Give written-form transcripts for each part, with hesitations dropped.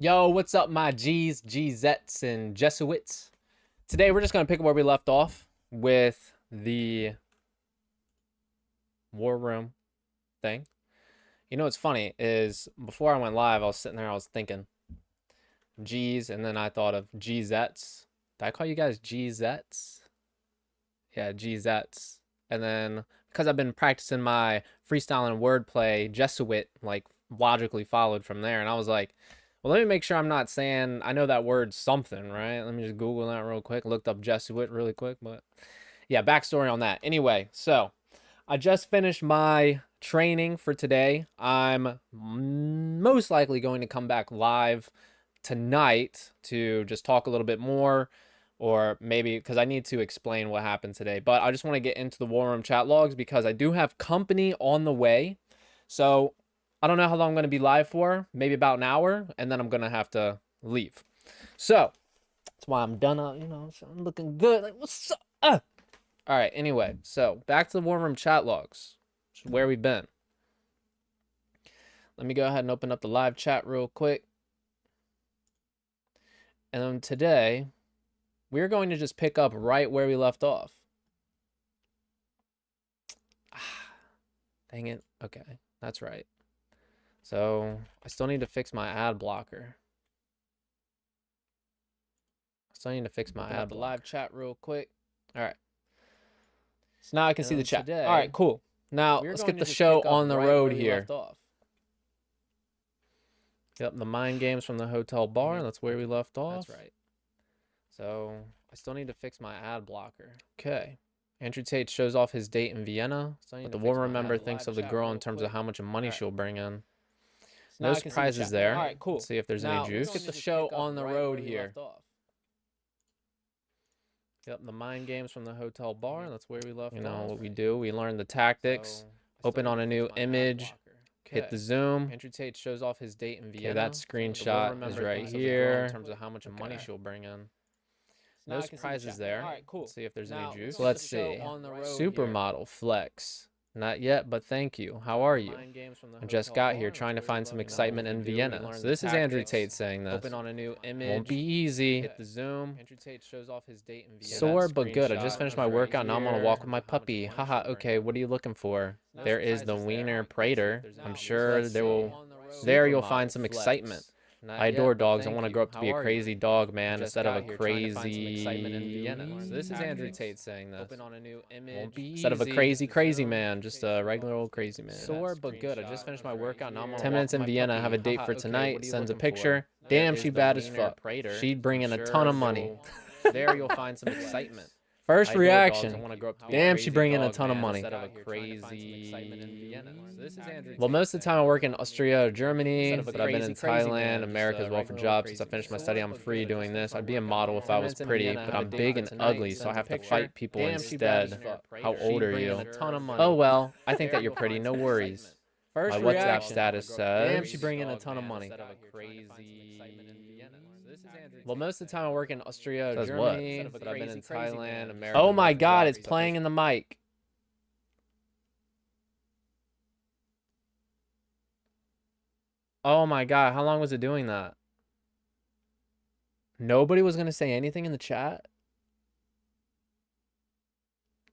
Yo, what's up, my G's, Gzettes, and Jesuits? Today, we're just going to pick up where we left off with the War Room thing. You know what's funny is before I went live, I was sitting there, I was thinking G's, and then I thought of Gzettes. Did I call you guys Gzettes? Yeah, Gzettes. And then because I've been practicing my freestyle and wordplay, Jesuit, like, logically followed from there, and I was like, well, let me make sure I'm not saying, I know that word's something, right? Let me just Google that real quick. Looked up Jesuit really quick, but yeah, backstory on that. Anyway, so I just finished my training for today. I'm most likely going to come back live tonight to just talk a little bit more, or maybe because I need to explain what happened today. But I just want to get into the War Room chat logs because I do have company on the way. So I don't know how long I'm going to be live for, maybe about an hour, and then I'm going to have to leave. So that's why I'm done up, so I'm looking good. Like, what's up? All right, anyway, so back to the War Room chat logs, where we've been. Let me go ahead and open up the live chat real quick. And then today, we're going to just pick up right where we left off. Dang it. Okay, that's right. So I still need to fix my ad blocker. The live chat real quick. All right. So now I can see the chat. All right, cool. Now let's get the show on the road here. Yep, the mind games from the hotel bar. That's where we left off. That's right. So I still need to fix my ad blocker. Okay. Andrew Tate shows off his date in Vienna, but the War Room member thinks of the girl in terms of how much money she'll bring in. No surprises there. All right, cool. Let's see if there's any juice. Let's get the show on the road here. Yep, the mind games from the hotel bar. That's where we left off. You know what we do. We learn the tactics. Open on a new image. Hit the zoom. Andrew Tate shows off his date in Vienna. Okay, that screenshot is right here. In terms of how much money she'll bring in. No surprises there. All right, cool. Let's see if there's any juice. Let's see. Supermodel flex. Not yet, but thank you. How are you? I just got here trying to find some excitement in Vienna. So this is Andrew Tate saying this. Open on a new image. Won't be easy. Hit the zoom. Andrew Tate shows off his date in Vienna. Sore but good. I just finished my workout. Now I'm on a walk with my puppy. Haha. Okay, what are you looking for? There is the Wiener Prater. I'm sure there you'll find some excitement. I adore dogs. I want to grow up to be a crazy dog, man, instead of a crazy... So this is Andrew Tate saying this. Instead of a crazy man, just a regular old crazy man. Sore but good. I just finished my workout. Now I'm on 10 minutes in Vienna. I have a date for tonight. Sends a picture. Damn, she bad as fuck. She'd bring in a ton of money. There you'll find some excitement. First reaction. Damn, she bring in a ton of money. Well, most of the time I work in Austria or Germany, but I've been in Thailand, America as well for jobs. Since I finished my study, I'm free doing this. I'd be a model if I was pretty, but I'm big and ugly, so I have to fight people instead. How old are you? Oh, well, I think that you're pretty. No worries. My WhatsApp status says... Damn, she bring in a ton of money. Well, most of the time I work in Austria or Germany, but I've been in Thailand, America. Oh my god, it's playing in the mic. Oh my god, how long was it doing that? Nobody was going to say anything in the chat?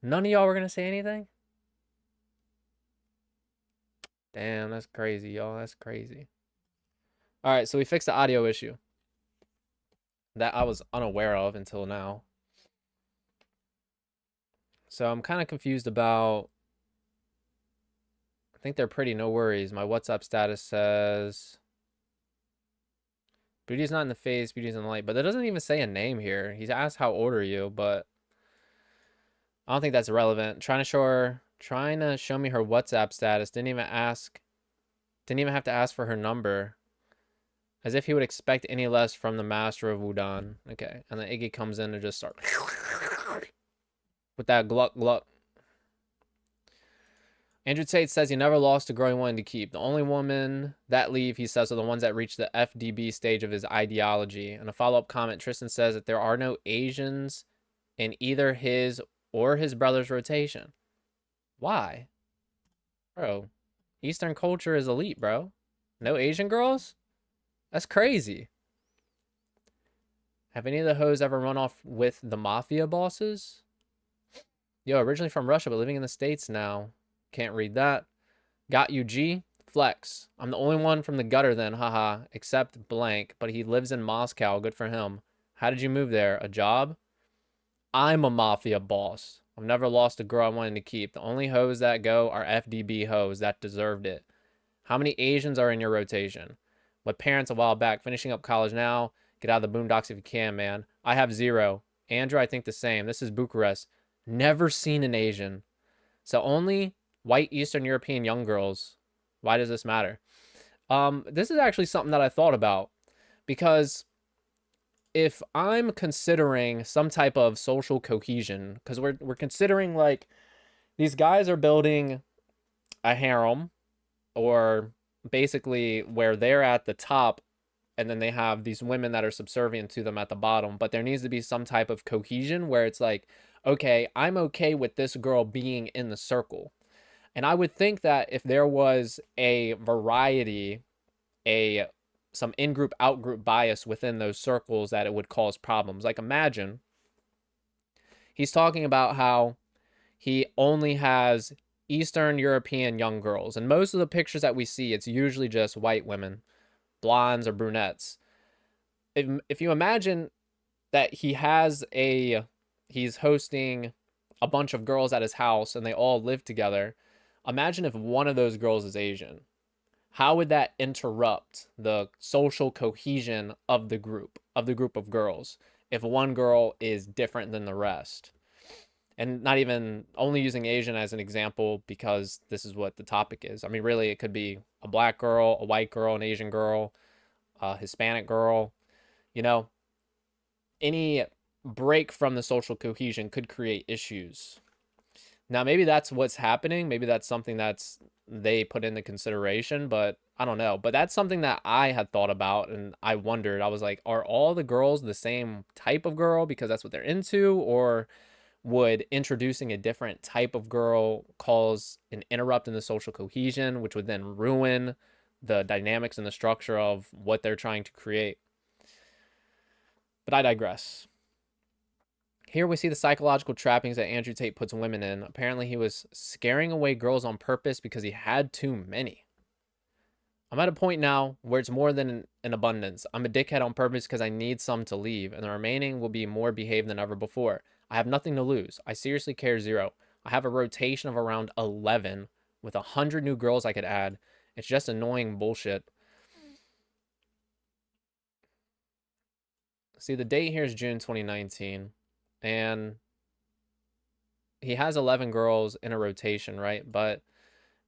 None of y'all were going to say anything? Damn, that's crazy, y'all. That's crazy. All right, so we fixed the audio issue that I was unaware of until now. So I'm kind of confused about... I think they're pretty, no worries. My WhatsApp status says... Beauty's not in the face, beauty's in the light. But that doesn't even say a name here. He's asked how old are you, but... I don't think that's relevant. Trying to show me her WhatsApp status. Didn't even have to ask for her number. As if he would expect any less from the master of Wudon. Okay. And then Iggy comes in and just starts with that gluck gluck. Andrew Tate says he never lost a girl he wanted to keep. The only women that leave, he says, are the ones that reach the FDB stage of his ideology. And a follow-up comment, Tristan says that there are no Asians in either his or his brother's rotation. Why? Bro, Eastern culture is elite, bro. No Asian girls? That's crazy. Have any of the hoes ever run off with the mafia bosses? Yo, originally from Russia, but living in the States now. Can't read that. Got you, G. Flex. I'm the only one from the gutter then, haha. Except blank, but he lives in Moscow. Good for him. How did you move there? A job? I'm a mafia boss. I've never lost a girl I wanted to keep. The only hoes that go are FDB hoes that deserved it. How many Asians are in your rotation? With parents a while back, finishing up college now. Get out of the boondocks if you can, man. I have 0. Andrew, I think the same. This is Bucharest. Never seen an Asian. So only white Eastern European young girls. Why does this matter? This is actually something that I thought about. Because if I'm considering some type of social cohesion, because we're considering like these guys are building a harem, or basically where they're at the top and then they have these women that are subservient to them at the bottom, but there needs to be some type of cohesion where it's like, okay, I'm okay with this girl being in the circle. And I would think that if there was a variety, some in-group, out-group bias within those circles, that it would cause problems. Like imagine he's talking about how he only has Eastern European young girls. And most of the pictures that we see, it's usually just white women, blondes or brunettes. If you imagine that he's hosting a bunch of girls at his house and they all live together, imagine if one of those girls is Asian. How would that interrupt the social cohesion of the group of girls if one girl is different than the rest? And not even only using Asian as an example because this is what the topic is. I mean, really, it could be a black girl, a white girl, an Asian girl, a Hispanic girl. You know, any break from the social cohesion could create issues. Now, maybe that's what's happening. Maybe that's something they put into consideration, but I don't know. But that's something that I had thought about, and I wondered. I was like, are all the girls the same type of girl because that's what they're into, or would introducing a different type of girl cause an interrupt in the social cohesion, which would then ruin the dynamics and the structure of what they're trying to create? But I digress. Here we see the psychological trappings that Andrew Tate puts women in. Apparently he was scaring away girls on purpose because he had too many. I'm at a point now where it's more than an abundance. I'm a dickhead on purpose because I need some to leave, and the remaining will be more behaved than ever before. I have nothing to lose. I seriously care 0. I have a rotation of around 11 with 100 new girls I could add. It's just annoying bullshit. See, the date here is June 2019. And he has 11 girls in a rotation, right? But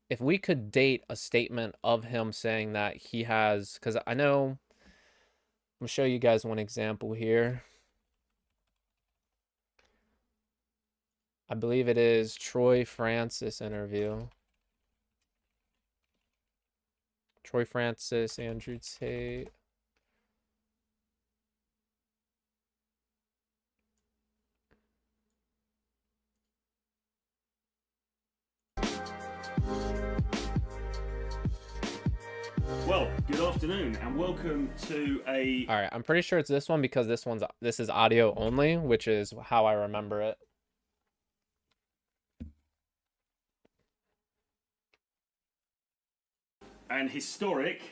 if we could date a statement of him saying that he has, because I know, I'm going to show you guys one example here. I believe it is Troy Francis interview. Troy Francis, Andrew Tate. Well, good afternoon and welcome to a... All right, I'm pretty sure it's this one because this is audio only, which is how I remember it. An historic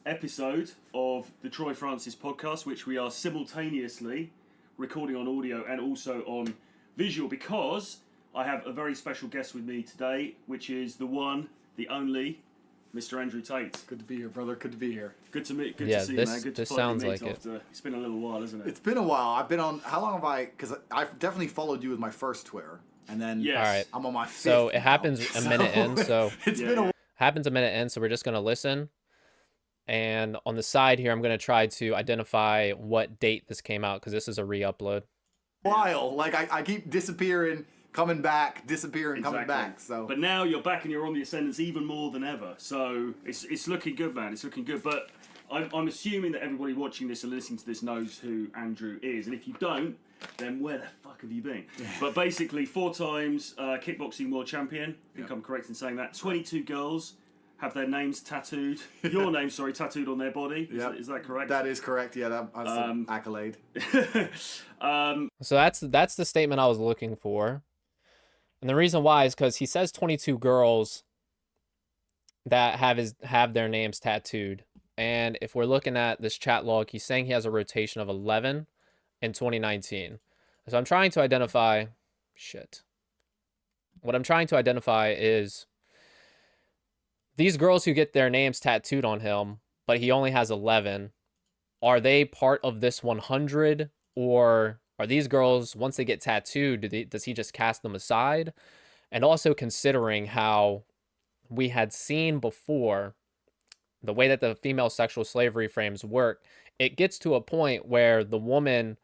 episode of the Troy Francis podcast, which we are simultaneously recording on audio and also on visual, because I have a very special guest with me today, which is the one, the only, Mr. Andrew Tate. Good to be here, brother. Good to be here. Good to meet. Good to see you, man. Good to sounds like it. It's been a little while, isn't it? It's been a while. I've been on. How long have I? Because I've definitely followed you with my first Twitter, and then yes. All right. I'm on my fifth. So it happens a minute in. So it's been a while. Happens a minute in. So we're just gonna listen, and on the side here, I'm gonna try to identify what date this came out because this is a re-upload. While like I keep disappearing. Coming back, disappearing, exactly. Coming back. So, but now you're back and you're on the ascendance even more than ever. So it's looking good, man. It's looking good. But I'm assuming that everybody watching this and listening to this knows who Andrew is. And if you don't, then where the fuck have you been? Yeah. But basically, 4 times kickboxing world champion. I think I'm correct in saying that. 22 girls, have their names tattooed, your name, sorry, tattooed on their body. Is that correct? That is correct. Yeah, that's an accolade. So that's the statement I was looking for. And the reason why is because he says 22 girls that have their names tattooed. And if we're looking at this chat log, he's saying he has a rotation of 11 in 2019. So I'm trying to identify... Shit. What I'm trying to identify is these girls who get their names tattooed on him, but he only has 11, are they part of this 100? Or are these girls, once they get tattooed, does he just cast them aside? And also considering how we had seen before, the way that the female sexual slavery frames work, it gets to a point where the woman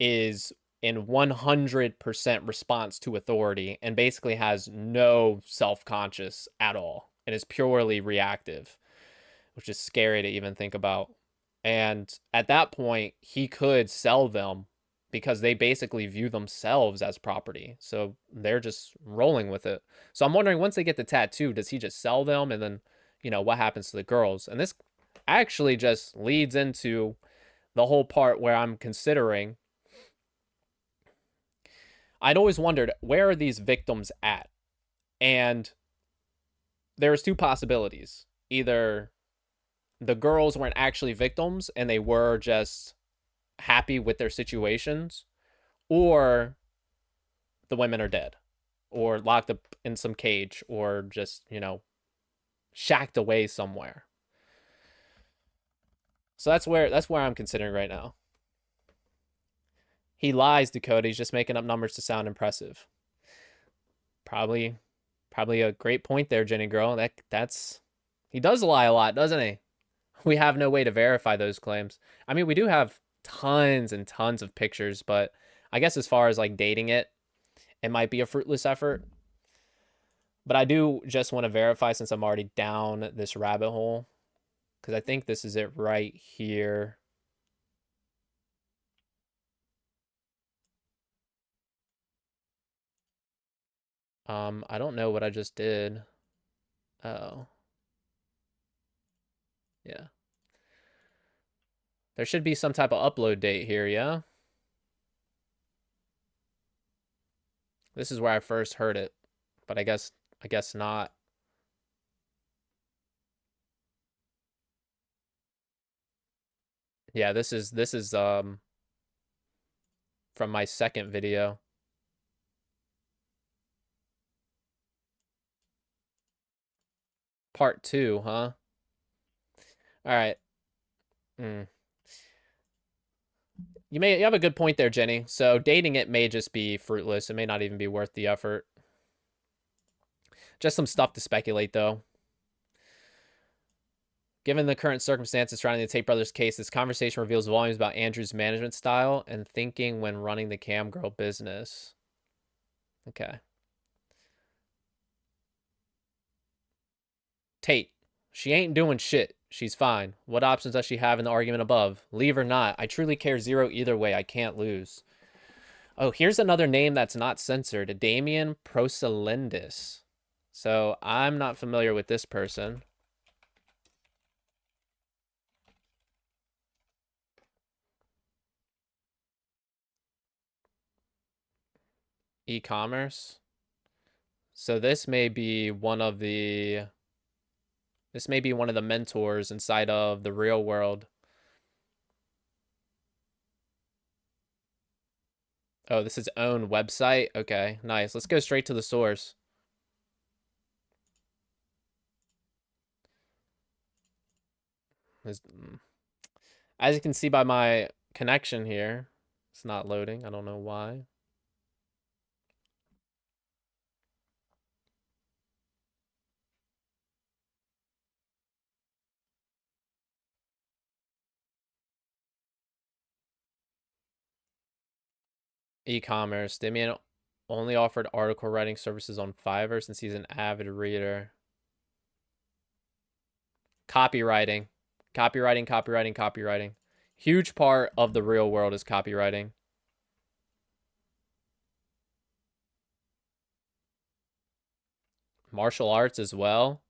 is in 100% response to authority and basically has no self-conscious at all and is purely reactive, which is scary to even think about. And at that point, he could sell them because they basically view themselves as property. So they're just rolling with it. So I'm wondering, once they get the tattoo, does he just sell them? And then, you know, what happens to the girls? And this actually just leads into the whole part where I'm considering, I'd always wondered, where are these victims at? And there's two possibilities. Either the girls weren't actually victims and they were just happy with their situations, or the women are dead or locked up in some cage or just, you know, shacked away somewhere. So that's where I'm considering right now. He lies, Dakota. He's just making up numbers to sound impressive. Probably a great point there, Jenny girl. That's he does lie a lot, doesn't he? We have no way to verify those claims. I mean, we do have tons and tons of pictures, but I guess as far as like dating it, it might be a fruitless effort. But I do just want to verify, since I'm already down this rabbit hole, because I think this is it right here. I don't know what I just did. Oh. Yeah. There should be some type of upload date here, yeah? This is where I first heard it, but I guess not. Yeah, this is from my second video. Part 2, huh? All right. You have a good point there, Jenny. So dating it may just be fruitless. It may not even be worth the effort. Just some stuff to speculate, though. Given the current circumstances surrounding the Tate brothers' case, this conversation reveals volumes about Andrew's management style and thinking when running the cam girl business. Okay. Tate. She ain't doing shit. She's fine. What options does she have in the argument above? Leave or not? I truly care zero either way. I can't lose. Oh, here's another name that's not censored. Damian Proselendis. So I'm not familiar with this person. E-commerce. So this may be one of the mentors inside of the real world. Oh, this is own website. Okay, nice. Let's go straight to the source. As you can see by my connection here, it's not loading. I don't know why. E-commerce. Damian only offered article writing services on Fiverr since he's an avid reader. Copywriting. Copywriting. Huge part of the real world is copywriting. Martial arts as well.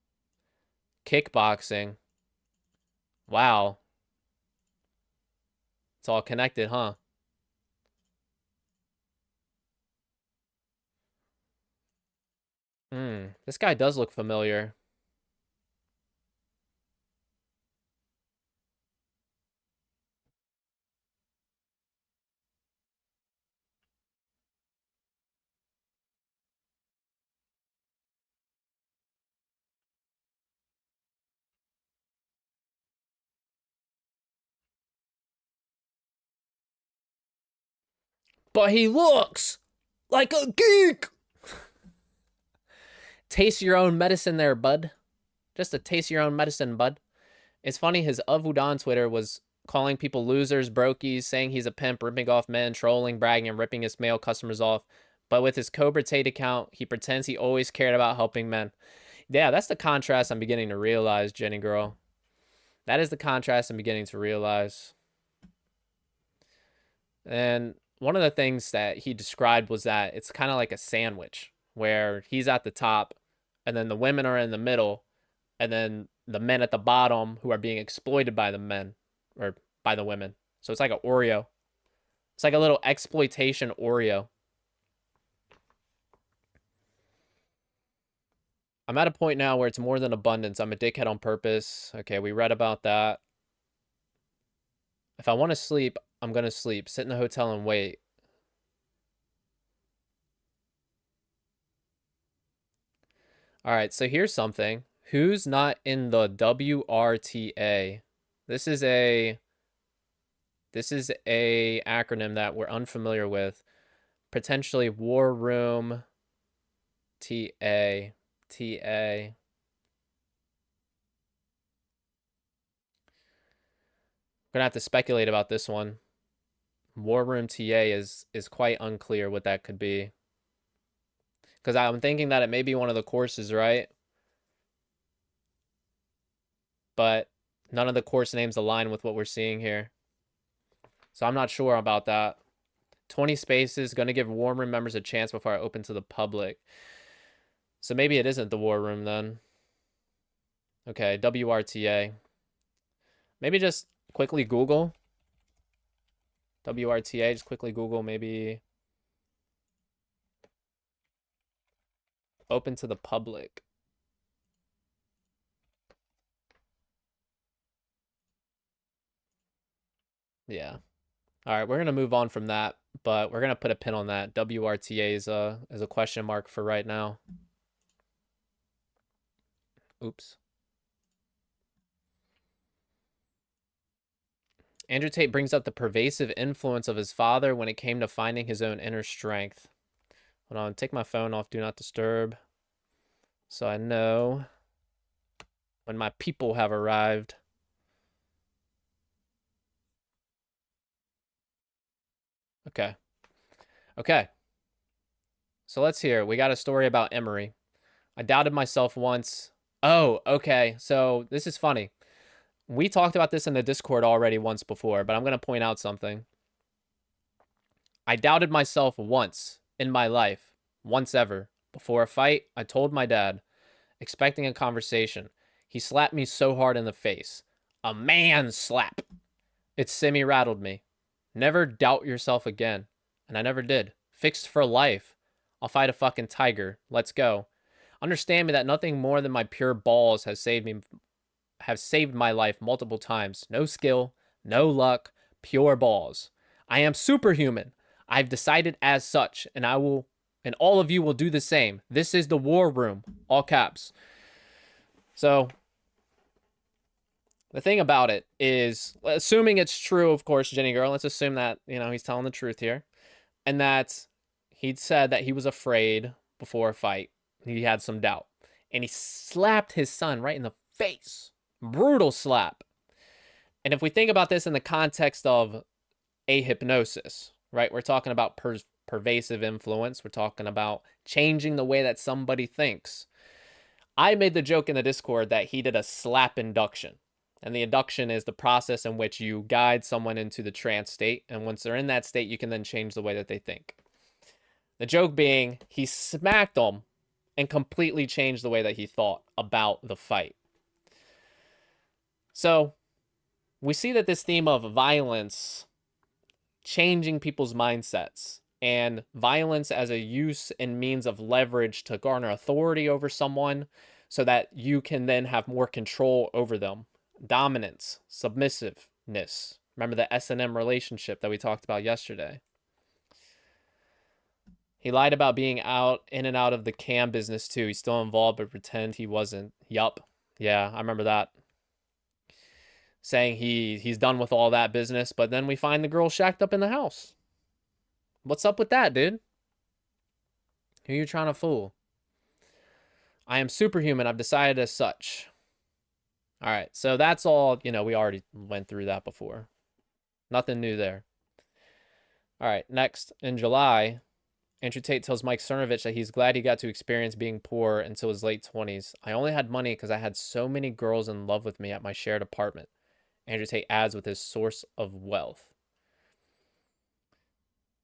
Kickboxing. Wow. It's all connected, huh? This guy does look familiar. But he looks like a geek. Taste your own medicine there, bud. Just a taste your own medicine, bud. It's funny, his Avud on Twitter was calling people losers, brokies, saying he's a pimp, ripping off men, trolling, bragging, and ripping his male customers off. But with his Cobra Tate account, he pretends he always cared about helping men. Yeah, that's the contrast I'm beginning to realize, Jenny girl. That is the contrast I'm beginning to realize. And one of the things that he described was that it's kind of like a sandwich where he's at the top and then the women are in the middle and then the men at the bottom who are being exploited by the men or by the women. So it's like an Oreo. It's like a little exploitation Oreo. I'm at a point now where it's more than abundance. I'm a dickhead on purpose. Okay, we read about that. If I want to sleep, I'm going to sleep. Sit in the hotel and wait. All right, so here's something. Who's not in the WRTA? This is a acronym that we're unfamiliar with. Potentially War Room TA. TA. Gonna have to speculate about this one. War Room TA is quite unclear what that could be. Because I'm thinking that it may be one of the courses, right? But none of the course names align with what we're seeing here. So I'm not sure about that. 20 spaces, going to give War Room members a chance before I open to the public. So maybe it isn't the War Room then. Okay, WRTA. Maybe just quickly Google. WRTA, just quickly Google maybe open to the public. Yeah. All right, we're going to move on from that, but we're going to put a pin on that. WRTA is a question mark for right now. Oops. Andrew Tate brings up the pervasive influence of his father when it came to finding his own inner strength. Hold on, take my phone off, do not disturb, so I know when my people have arrived. Okay. Okay. So let's hear. We got a story about Emery. I doubted myself once. Oh, okay. So this is funny. We talked about this in the Discord already once before, but I'm going to point out something. I doubted myself once in my life, once ever. Before a fight, I told my dad, expecting a conversation. He slapped me so hard in the face. A man slap. It semi-rattled me. Never doubt yourself again. And I never did. Fixed for life. I'll fight a fucking tiger. Let's go. Understand me that nothing more than my pure balls have saved my life multiple times. No skill, no luck, pure balls. I am superhuman. I've decided as such, and all of you will do the same. This is the War Room, all caps. So the thing about it is, assuming it's true, of course, Jenny girl, let's assume that, he's telling the truth here, and that he'd said that he was afraid before a fight. He had some doubt, and he slapped his son right in the face. Brutal slap. And if we think about this in the context of a hypnosis, right? We're talking about pervasive influence. We're talking about changing the way that somebody thinks. I made the joke in the Discord that he did a slap induction. And the induction is the process in which you guide someone into the trance state. And once they're in that state, you can then change the way that they think. The joke being, he smacked him and completely changed the way that he thought about the fight. So we see that this theme of violence changing people's mindsets and violence as a use and means of leverage to garner authority over someone so that you can then have more control over them. Dominance, submissiveness. Remember the S&M relationship that we talked about yesterday. He lied about being in and out of the cam business too. He's still involved, but pretend he wasn't. Yup. Yeah, I remember that. Saying he's done with all that business, but then we find the girl shacked up in the house. What's up with that, dude? Who are you trying to fool? I am superhuman. I've decided as such. All right, so that's all, we already went through that before. Nothing new there. All right, next, in July, Andrew Tate tells Mike Cernovich that he's glad he got to experience being poor until his late 20s. I only had money because I had so many girls in love with me at my shared apartment. Andrew Tate adds with his source of wealth.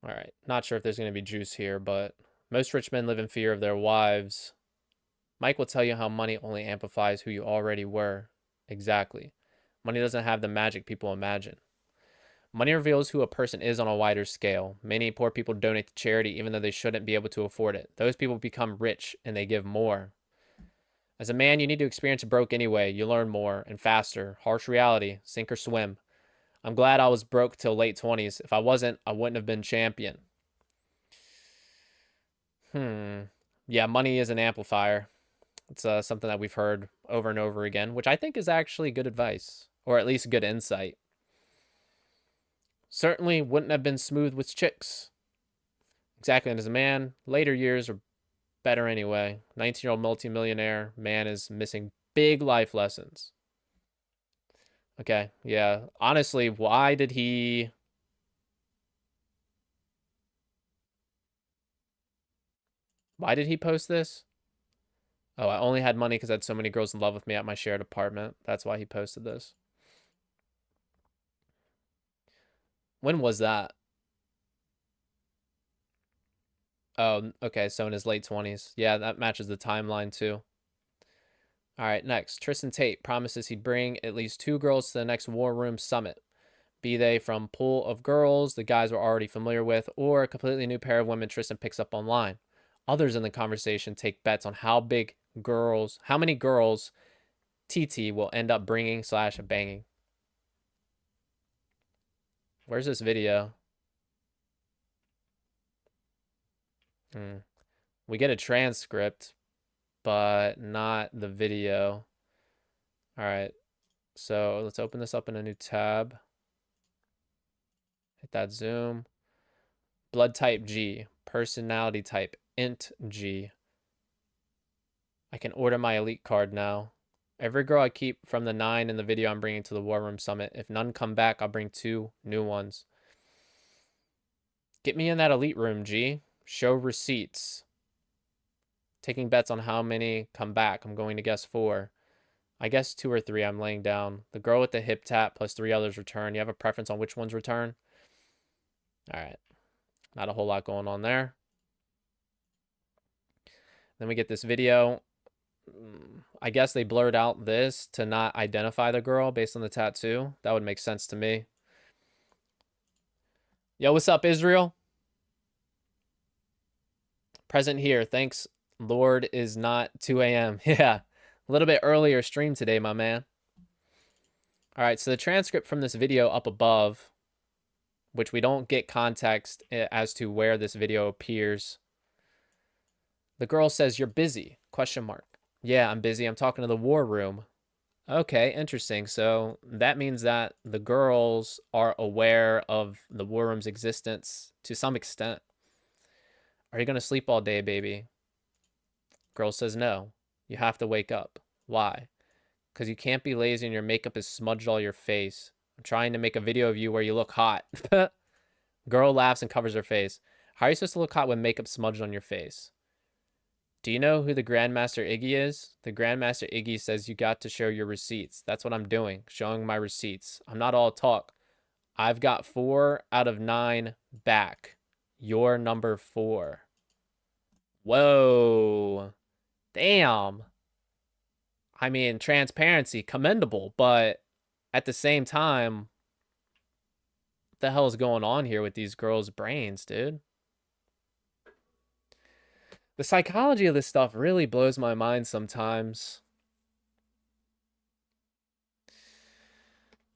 All right, not sure if there's going to be juice here, but most rich men live in fear of their wives. Mike will tell you how money only amplifies who you already were. Exactly. Money doesn't have the magic people imagine. Money reveals who a person is on a wider scale. Many poor people donate to charity even though they shouldn't be able to afford it. Those people become rich and they give more. As a man, you need to experience broke anyway. You learn more and faster. Harsh reality, sink or swim. I'm glad I was broke till late 20s. If I wasn't, I wouldn't have been champion. Yeah, money is an amplifier. It's something that we've heard over and over again, which I think is actually good advice, or at least good insight. Certainly wouldn't have been smooth with chicks. Exactly, and as a man, later years are better anyway. 19-year-old multimillionaire man is missing big life lessons. Okay, yeah. Honestly, why did he post this? Oh, I only had money because I had so many girls in love with me at my shared apartment. That's why he posted this. When was that? Oh, okay, so in his late 20s. Yeah, that matches the timeline too. All right, next. Tristan Tate promises he'd bring at least 2 girls to the next War Room Summit. Be they from pool of girls the guys were already familiar with, or a completely new pair of women Tristan picks up online. Others in the conversation take bets on how many girls TT will end up bringing / banging. Where's this video? We get a transcript, but not the video. All right, so let's open this up in a new tab. Hit that zoom. Blood type G, personality type int G. I can order my elite card now. Every girl I keep from the 9 in the video I'm bringing to the War Room Summit. If none come back, I'll bring 2 new ones. Get me in that elite room, G. Show receipts. Taking bets on how many come back. I'm going to guess 4. I guess 2 or 3 I'm laying down. The girl with the hip tap plus 3 others return. You have a preference on which ones return? All right. Not a whole lot going on there. Then we get this video. I guess they blurred out this to not identify the girl based on the tattoo. That would make sense to me. Yo, what's up, Israel? Present here. Thanks, Lord is not 2 a.m. Yeah, a little bit earlier stream today, my man. All right, so the transcript from this video up above, which we don't get context as to where this video appears. The girl says, "You're busy?" ? Yeah, I'm busy. I'm talking to the War Room. Okay, interesting. So that means that the girls are aware of the War Room's existence to some extent. Are you going to sleep all day, baby? Girl says no. You have to wake up. Why? Because you can't be lazy and your makeup is smudged all your face. I'm trying to make a video of you where you look hot. Girl laughs and covers her face. How are you supposed to look hot with makeup smudged on your face? Do you know who the Grandmaster Iggy is? The Grandmaster Iggy says you got to show your receipts. That's what I'm doing, showing my receipts. I'm not all talk. I've got 4 out of 9 back. You're number 4. Whoa. Damn. I mean, transparency, commendable, but at the same time, what the hell is going on here with these girls' brains, dude? The psychology of this stuff really blows my mind sometimes.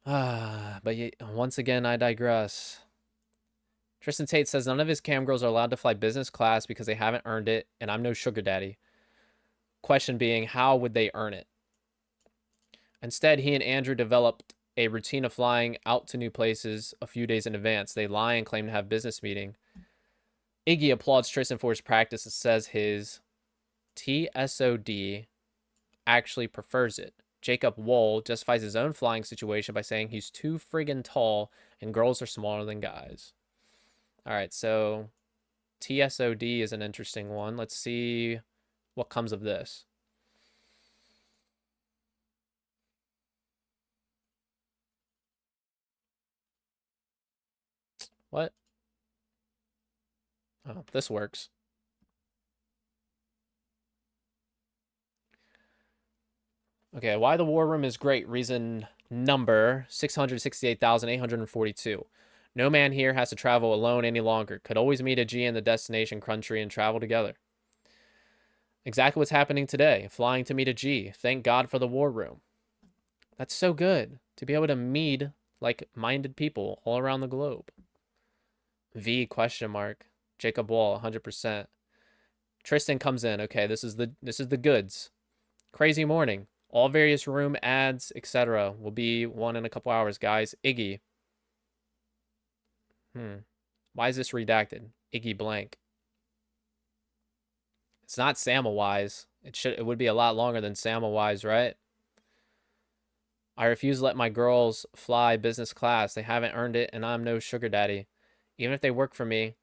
But once again, I digress. Tristan Tate says none of his cam girls are allowed to fly business class because they haven't earned it, and I'm no sugar daddy. Question being, how would they earn it? Instead, he and Andrew developed a routine of flying out to new places a few days in advance. They lie and claim to have business meeting. Iggy applauds Tristan for his practice and says his TSOD actually prefers it. Jacob Wool justifies his own flying situation by saying he's too friggin' tall and girls are smaller than guys. All right, so TSOD is an interesting one. Let's see what comes of this. What? Oh, this works. Okay, why the war room is great. Reason number 668,842. No man here has to travel alone any longer. Could always meet a G in the destination country and travel together. Exactly what's happening today. Flying to meet a G. Thank God for the war room. That's so good. To be able to meet like-minded people all around the globe. V question mark. Jacob Wall, 100%. Tristan comes in. Okay, this is the goods. Crazy morning. All various room ads, etc. will be one in a couple hours, guys. Iggy. Why is this redacted? Iggy blank. It's not Samawise. It would be a lot longer than Samawise, right? I refuse to let my girls fly business class. They haven't earned it, and I'm no sugar daddy. Even if they work for me.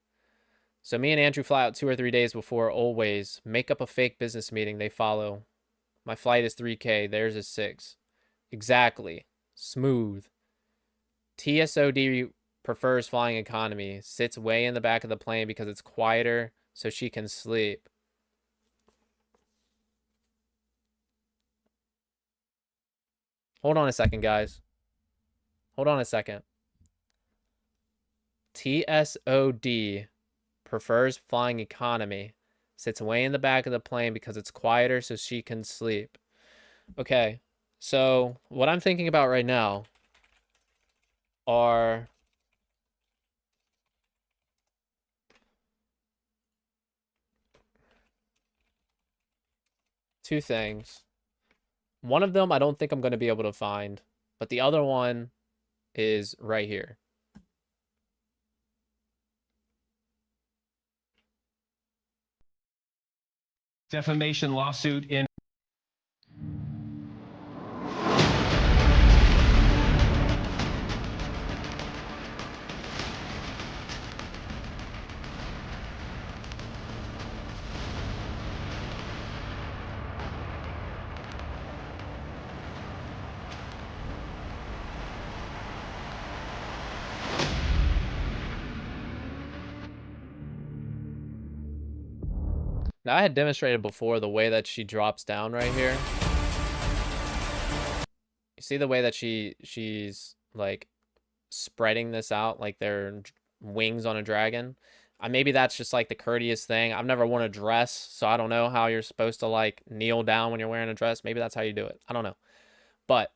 So me and Andrew fly out 2 or 3 days before, always. Make up a fake business meeting. They follow. My flight is 3K. Theirs is 6. Exactly. Smooth. TSOD prefers flying economy. Sits way in the back of the plane because it's quieter so she can sleep. Hold on a second, guys. Hold on a second. TSOD prefers flying economy. Sits way in the back of the plane because it's quieter so she can sleep. Okay, so what I'm thinking about right now are two things. One of them I don't think I'm going to be able to find, but the other one is right here. Defamation lawsuit in Now, I had demonstrated before the way that she drops down right here. You see the way that she's like spreading this out like they're wings on a dragon? Maybe that's just like the courteous thing. I've never worn a dress, so I don't know how you're supposed to like kneel down when you're wearing a dress. Maybe that's how you do it. I don't know. But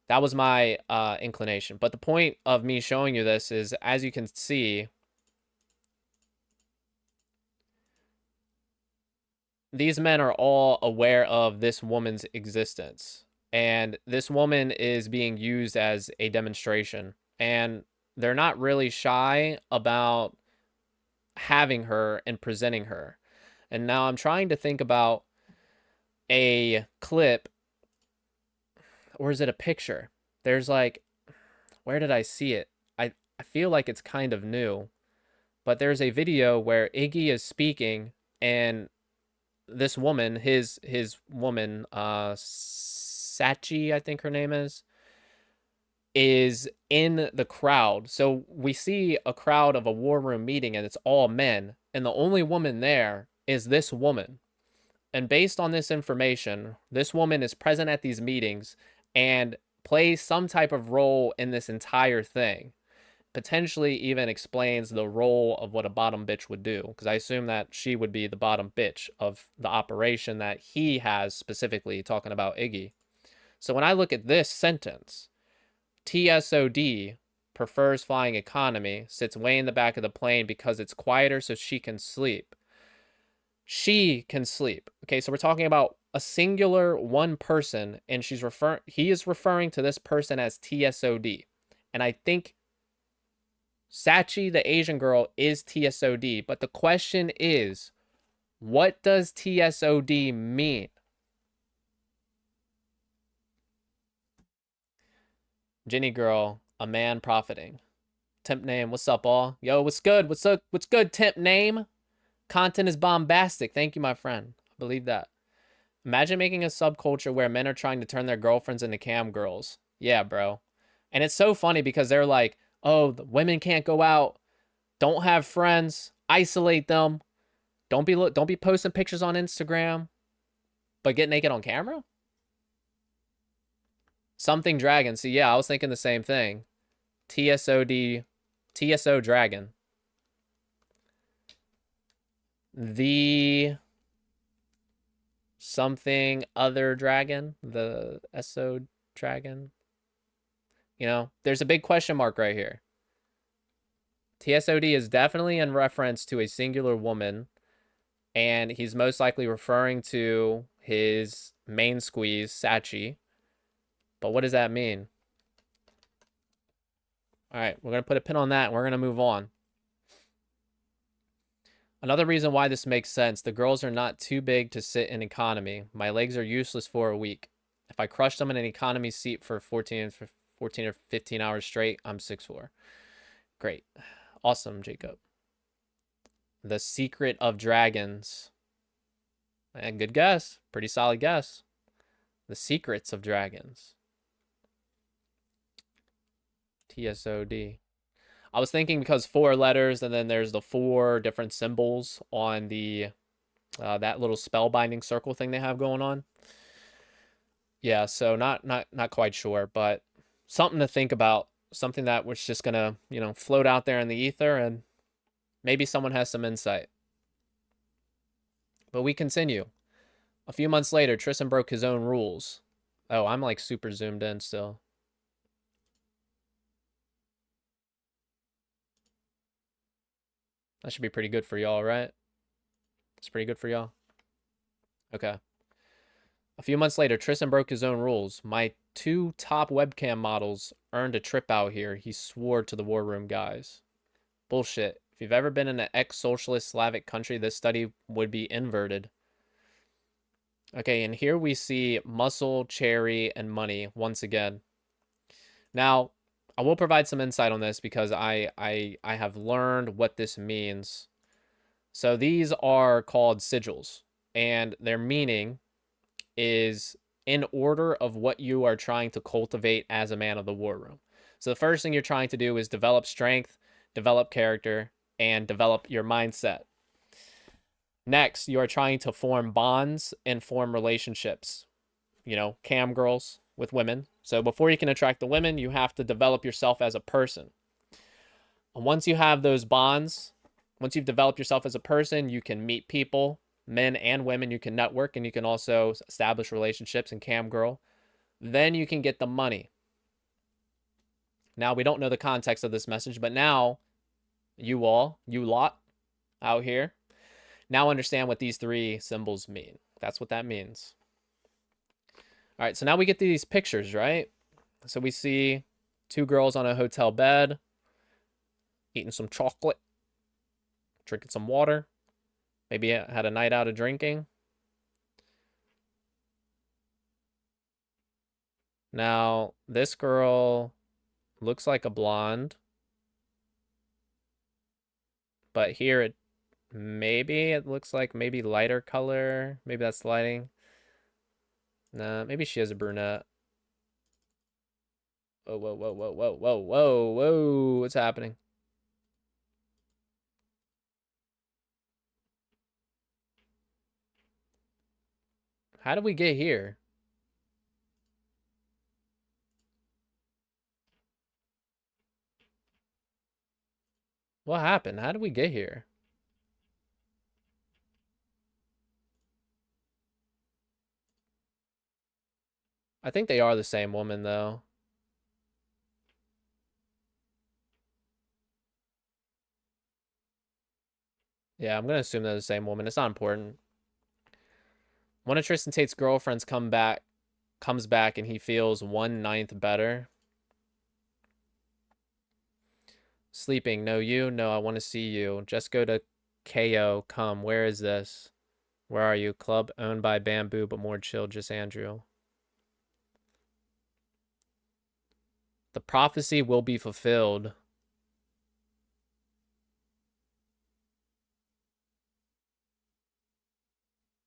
that was my inclination. But the point of me showing you this is, as you can see, these men are all aware of this woman's existence. And this woman is being used as a demonstration. And they're not really shy about having her and presenting her. And now I'm trying to think about a clip. Or is it a picture? There's like, where did I see it? I feel like it's kind of new. But there's a video where Iggy is speaking and this woman, his woman, Sachi, I think her name is in the crowd. So we see a crowd of a war room meeting and it's all men. And the only woman there is this woman. And based on this information, this woman is present at these meetings and plays some type of role in this entire thing. Potentially even explains the role of what a bottom bitch would do, because I assume that she would be the bottom bitch of the operation that he has, specifically talking about Iggy. So when I look at this sentence, TSOD prefers flying economy, sits way in the back of the plane because it's quieter so she can sleep. She can sleep. Okay, so we're talking about a singular one person, and he is referring to this person as TSOD. And I think Sachi, the Asian girl, is TSOD. But the question is, what does TSOD mean? Ginny girl, a man profiting. Temp name, what's up, all? Yo, what's good? What's up? What's good, temp name? Content is bombastic. Thank you, my friend. I believe that. Imagine making a subculture where men are trying to turn their girlfriends into cam girls. Yeah, bro. And it's so funny because they're like, oh, the women can't go out. Don't have friends. Isolate them. Don't be posting pictures on Instagram, but get naked on camera? Something dragon. See, yeah, I was thinking the same thing. TSOD, TSO dragon. The something other dragon, the SO dragon. You know, there's a big question mark right here. TSOD is definitely in reference to a singular woman, and he's most likely referring to his main squeeze, Sachi. But what does that mean? All right, we're going to put a pin on that, and we're going to move on. Another reason why this makes sense, the girls are not too big to sit in economy. My legs are useless for a week. If I crush them in an economy seat for 14 or 15 hours straight, I'm 6'4". Great. Awesome, Jacob. The Secret of Dragons. And good guess. Pretty solid guess. The Secrets of Dragons. TSOD. I was thinking because 4 letters, and then there's the 4 different symbols on the that little spellbinding circle thing they have going on. Yeah, so not quite sure, but something to think about. Something that was just gonna, you know, float out there in the ether, and maybe someone has some insight. But we continue. A few months later, Tristan broke his own rules. Oh, I'm like super zoomed in still. That should be pretty good for y'all, right? It's pretty good for y'all. Okay. A few months later, Tristan broke his own rules. My 2 top webcam models earned a trip out here, he swore to the War Room guys. Bullshit. If you've ever been in an ex-socialist Slavic country, this study would be inverted. Okay, and here we see muscle, cherry, and money once again. Now, I will provide some insight on this because I have learned what this means. So these are called sigils, and their meaning is in order of what you are trying to cultivate as a man of the war room. So the first thing you're trying to do is develop strength, develop character, and develop your mindset. Next, you are trying to form bonds and form relationships. You know, cam girls with women. So before you can attract the women, you have to develop yourself as a person. And once you have those bonds, once you've developed yourself as a person, you can meet people, men and women, you can network, and you can also establish relationships and cam girl. Then you can get the money. Now, we don't know the context of this message, but now you lot out here, now understand what these 3 symbols mean. That's what that means. All right, so now we get these pictures, right? So we see 2 girls on a hotel bed, eating some chocolate, drinking some water. Maybe had a night out of drinking. Now, this girl looks like a blonde. But here it looks like maybe lighter color. Maybe that's lighting. Nah, maybe she is a brunette. Whoa, whoa, whoa, whoa, whoa, whoa, whoa, whoa. What's happening? How did we get here? What happened? How did we get here? I think they are the same woman, though. Yeah, I'm gonna assume they're the same woman. It's not important. One of Tristan Tate's girlfriends comes back, and he feels 1/9 better. Sleeping. No, you. No, I want to see you. Just go to KO. Come. Where is this? Where are you? Club owned by Bamboo, but more chill. Just Andrew. The prophecy will be fulfilled.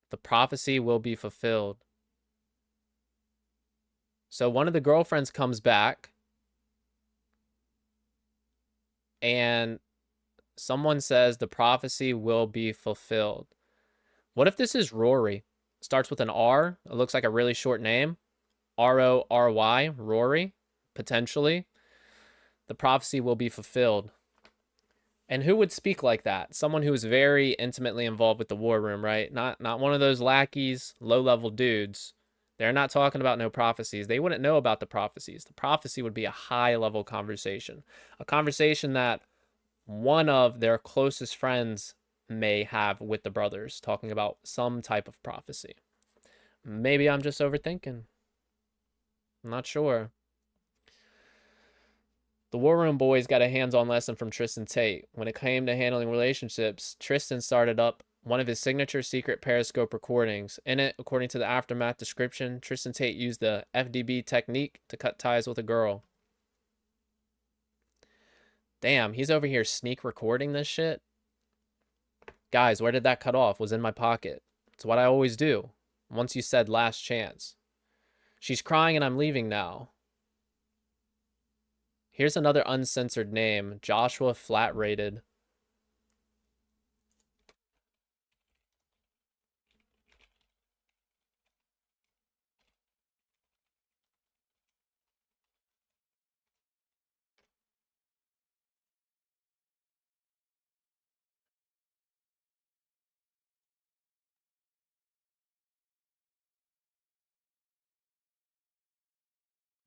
The prophecy will be fulfilled. So one of the girlfriends comes back, and someone says the prophecy will be fulfilled. What if this is Rory? Starts with an R. It looks like a really short name. R-O-R-Y, Rory, potentially. The prophecy will be fulfilled. And who would speak like that? Someone who is very intimately involved with the war room, right? Not one of those lackeys, low-level dudes. They're not talking about no prophecies. They wouldn't know about the prophecies. The prophecy would be a high-level conversation. A conversation that one of their closest friends may have with the brothers, talking about some type of prophecy. Maybe I'm just overthinking. I'm not sure. The War Room boys got a hands-on lesson from Tristan Tate. When it came to handling relationships, Tristan started up one of his signature secret Periscope recordings. In it, according to the Aftermath description, Tristan Tate used the FDB technique to cut ties with a girl. Damn, he's over here sneak recording this shit? Guys, where did that cut off? Was in my pocket. It's what I always do. Once you said last chance. She's crying and I'm leaving now. Here's another uncensored name. Joshua Flat Rated.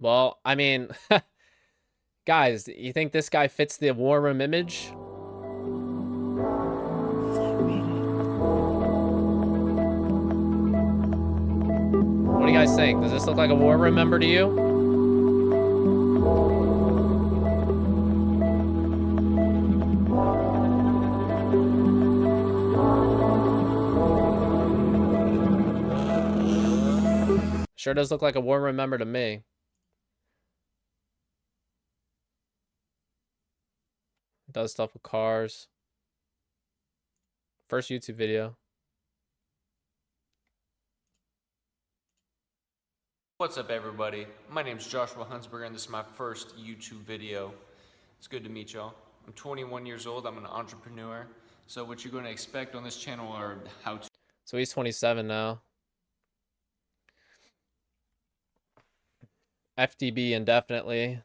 Well, I mean, guys, you think this guy fits the War Room image? What do you guys think? Does this look like a War Room member to you? Sure does look like a War Room member to me. Does stuff with cars. First YouTube video. What's up, everybody? My name's Joshua Hunsberger, and this is my first YouTube video. It's good to meet y'all. I'm 21 years old. I'm an entrepreneur. So what you're going to expect on this channel are how-to. So he's 27 now. FDB indefinitely.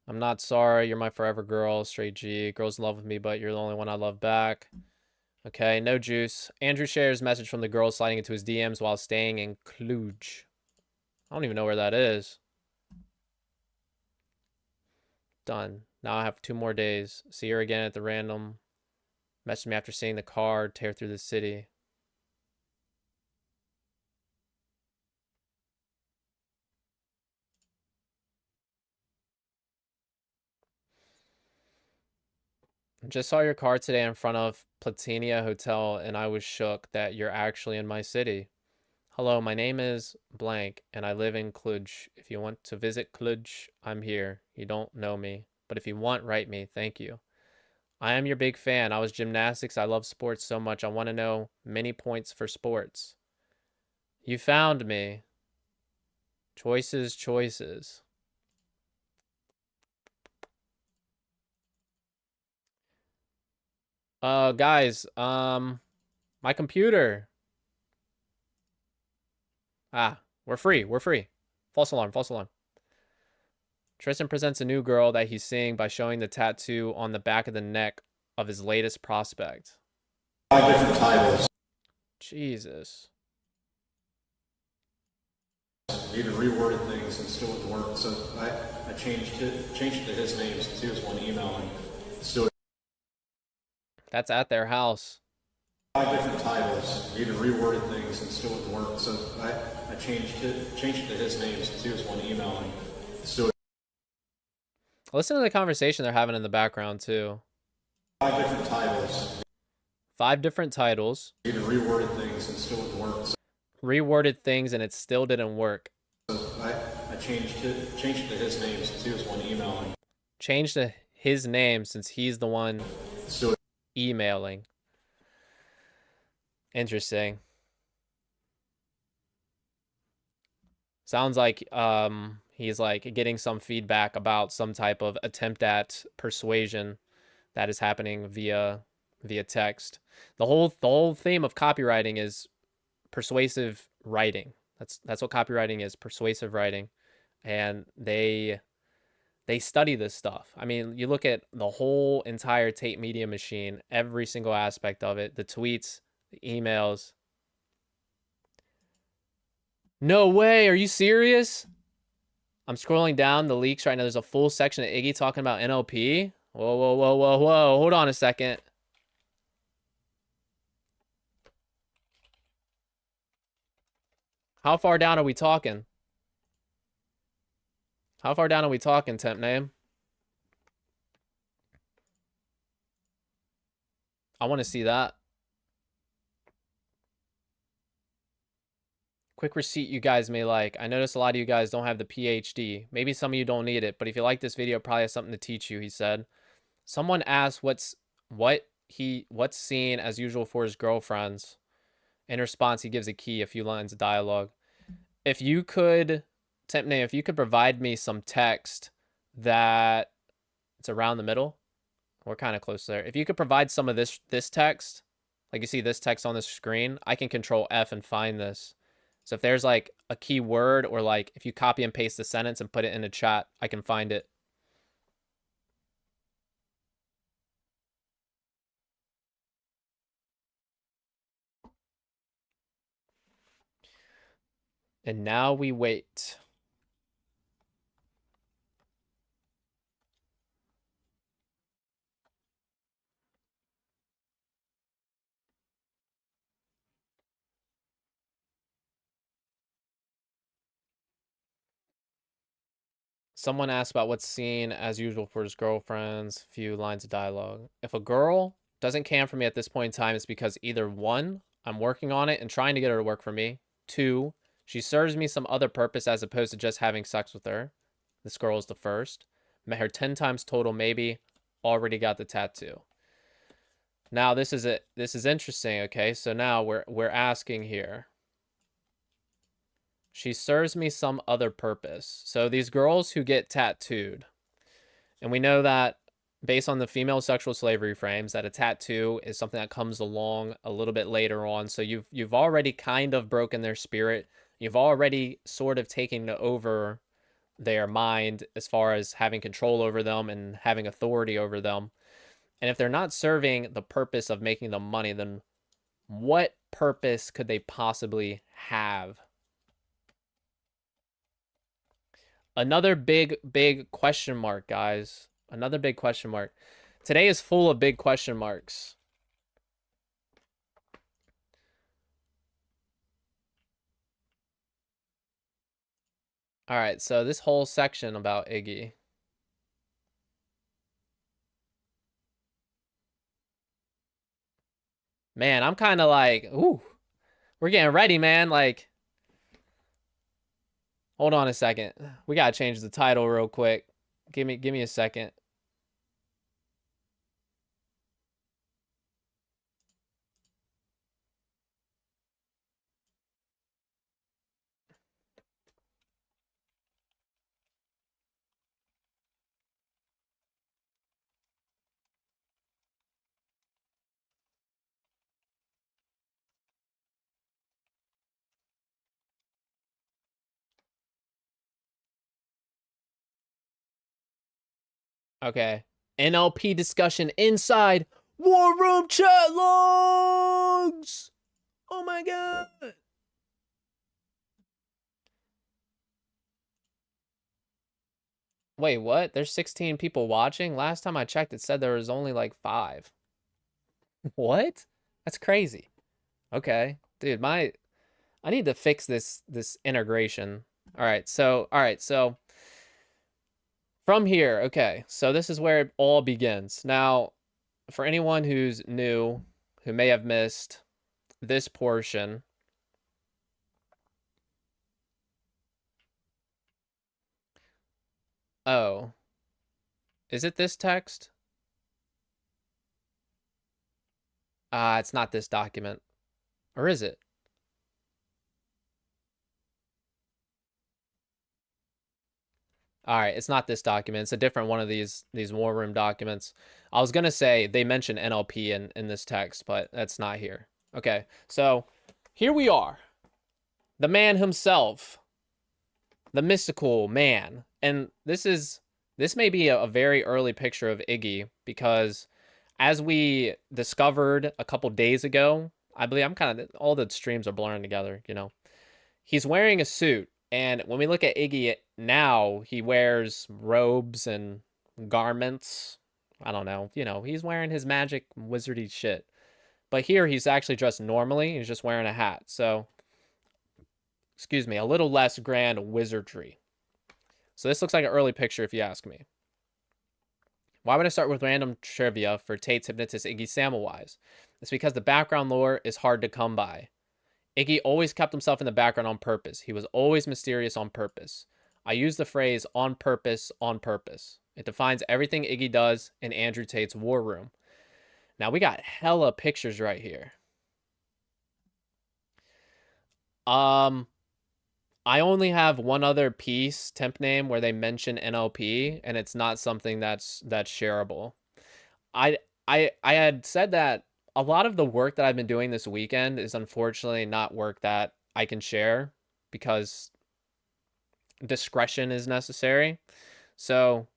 I'm not sorry. You're my forever girl. Straight G. Girl's in love with me, but you're the only one I love back. Okay, no juice. Andrew shares message from the girl sliding into his DMs while staying in Cluj. I don't even know where that is. Done. Now I have 2 more days. See her again at the random. Message me after seeing the car tear through the city. Just saw your car today in front of Platinia Hotel, and I was shook that you're actually in my city. Hello, my name is blank, and I live in Cluj. If you want to visit Cluj, I'm here. You don't know me, but if you want, write me. Thank you. I am your big fan. I was gymnastics. I love sports so much. I want to know many points for sports. You found me. Choices, choices. Guys, my computer. Ah, we're free. We're free. False alarm, false alarm. Tristan presents a new girl that he's seeing by showing the tattoo on the back of the neck of his latest prospect. 5 different titles. Jesus. Even reworded things and still it worked. So I changed it to his name since he was one emailing. Still. That's at their house. 5 different titles. Even reworded things and still it worked. So I changed it to his name since he was one emailing. Still. Listen to the conversation they're having in the background too. 5 different titles. 5 different titles. Even reworded things and still it worked. Reworded things and it still didn't work. So I changed it to his name since he was one emailing. Changed to his name since he's the one Still. emailing. Interesting. Sounds like he's like getting some feedback about some type of attempt at persuasion that is happening via text. The whole theme of copywriting is persuasive writing. That's what copywriting is, persuasive writing. And they study this stuff. I mean, you look at the whole entire Tate Media machine, every single aspect of it, the tweets, the emails. No way, are you serious? I'm scrolling down the leaks right now. There's a full section of Iggy talking about NLP. Whoa, whoa, whoa, whoa, whoa. Hold on a second. How far down are we talking? How far down are we talking, temp name? I want to see that. Quick receipt you guys may like. I notice a lot of you guys don't have the PhD. Maybe some of you don't need it, but if you like this video, it probably has something to teach you, he said. Someone asked what's seen as usual for his girlfriends. In response, he gives a key, a few lines of dialogue. If you could, temp name, if you could provide me some text that it's around the middle, we're kind of close there. If you could provide some of this text, like you see this text on the screen, I can control F and find this. So if there's like a key word, or like if you copy and paste the sentence and put it in a chat, I can find it. And now we wait. Someone asked about what's seen as usual for his girlfriends, few lines of dialogue. If a girl doesn't camp for me at this point in time, it's because either 1, I'm working on it and trying to get her to work for me. 2, she serves me some other purpose as opposed to just having sex with her. This girl is the first. Met her 10 times total, maybe. Already got the tattoo. Now this is it. This is interesting, okay? So now we're asking here. She serves me some other purpose. So these girls who get tattooed, and we know that based on the female sexual slavery frames, that a tattoo is something that comes along a little bit later on. So you've already kind of broken their spirit. You've already sort of taken over their mind as far as having control over them and having authority over them. And if they're not serving the purpose of making them money, then what purpose could they possibly have? Another big question mark, guys. Another big question mark. Today is full of big question marks. All right, so this whole section about Iggy. Man, I'm kind of like, ooh, we're getting ready, man. Like, hold on a second. We gotta change the title real quick. Give me a second. Okay. NLP discussion inside War room chat logs! Oh my god! Wait, what? There's 16 people watching? Last time I checked, it said there was only like 5. What? That's crazy. Okay. Dude, I need to fix this integration. All right, so from here, okay. So this is where it all begins. Now, for anyone who's new, who may have missed this portion, oh, is it this text? It's not this document. Or is it? All right, it's not this document. It's a different one of these war room documents. I was gonna say they mention NLP in this text, but that's not here. Okay, so here we are. The man himself. The mystical man. And this may be a very early picture of Iggy, because as we discovered a couple days ago, I believe all the streams are blurring together, you know. He's wearing a suit, and when we look at Iggy now, he wears robes and garments. I don't know, you know, he's wearing his magic wizardy shit. But here he's actually dressed normally. He's just wearing a hat. So, excuse me, a little less grand wizardry. So this looks like an early picture if you ask me. Why would I start with random trivia for Tate's hypnotist Iggy Samwise? It's because the background lore is hard to come by. Iggy always kept himself in the background on purpose. He was always mysterious on purpose. I use the phrase on purpose, on purpose. It defines everything Iggy does in Andrew Tate's war room. Now we got hella pictures right here. I only have one other piece, temp name, where they mention NLP, and it's not something that's shareable. I had said that a lot of the work that I've been doing this weekend is unfortunately not work that I can share because discretion is necessary. So,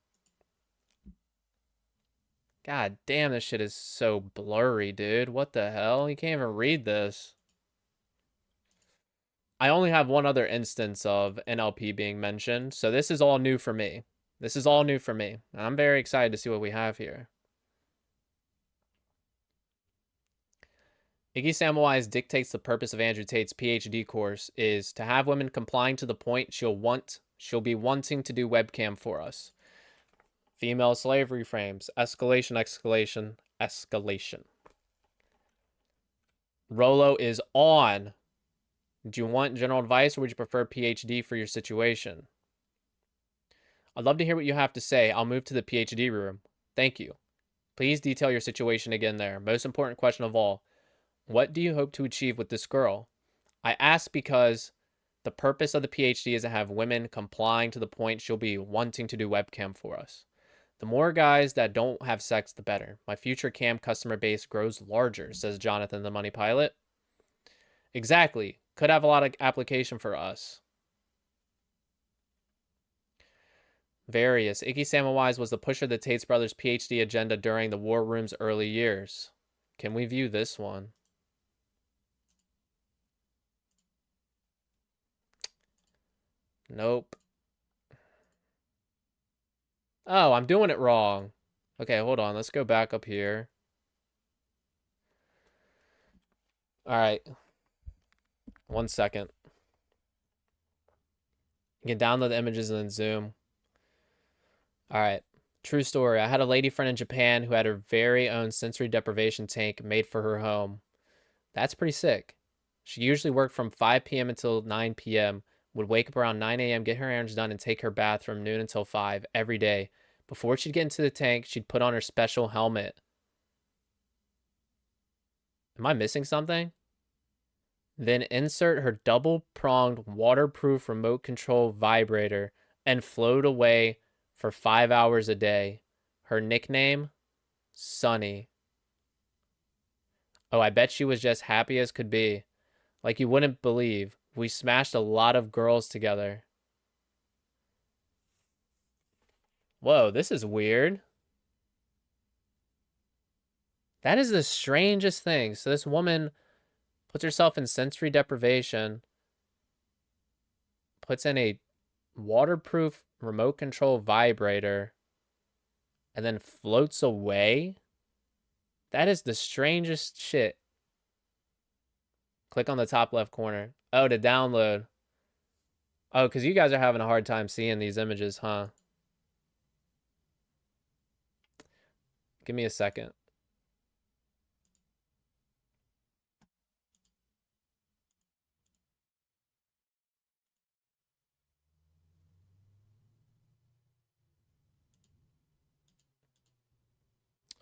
god damn, this shit is so blurry, dude. What the hell? You can't even read this. I only have one other instance of NLP being mentioned, so this is all new for me. This is all new for me, and I'm very excited to see what we have here. Iggy Samwise dictates the purpose of Andrew Tate's PhD course is to have women complying to the point she'll be wanting to do webcam for us. Female slavery frames. Escalation, escalation, escalation. Rolo is on. Do you want general advice, or would you prefer PhD for your situation? I'd love to hear what you have to say. I'll move to the PhD room. Thank you. Please detail your situation again there. Most important question of all. What do you hope to achieve with this girl? I ask because the purpose of the PhD is to have women complying to the point she'll be wanting to do webcam for us. The more guys that don't have sex, the better. My future cam customer base grows larger, says Jonathan the Money Pilot. Exactly. Could have a lot of application for us. Various. Iggy Samwise was the pusher of the Tates brothers' PhD agenda during the war room's early years. Can we view this one? Nope. Oh, I'm doing it wrong. Okay, hold on. Let's go back up here. All right. 1 second. You can download the images and then zoom. All right. True story. I had a lady friend in Japan who had her very own sensory deprivation tank made for her home. That's pretty sick. She usually worked from 5 p.m. until 9 p.m., would wake up around 9 a.m., get her errands done, and take her bath from noon until 5 every day. Before she'd get into the tank, she'd put on her special helmet. Am I missing something? Then insert her double-pronged waterproof remote control vibrator and float away for 5 hours a day. Her nickname? Sunny. Oh, I bet she was just happy as could be. Like you wouldn't believe. We smashed a lot of girls together. Whoa, this is weird. That is the strangest thing. So this woman puts herself in sensory deprivation, puts in a waterproof remote control vibrator, and then floats away. That is the strangest shit. Click on the top left corner. Oh, to download. Oh, because you guys are having a hard time seeing these images, huh? Give me a second.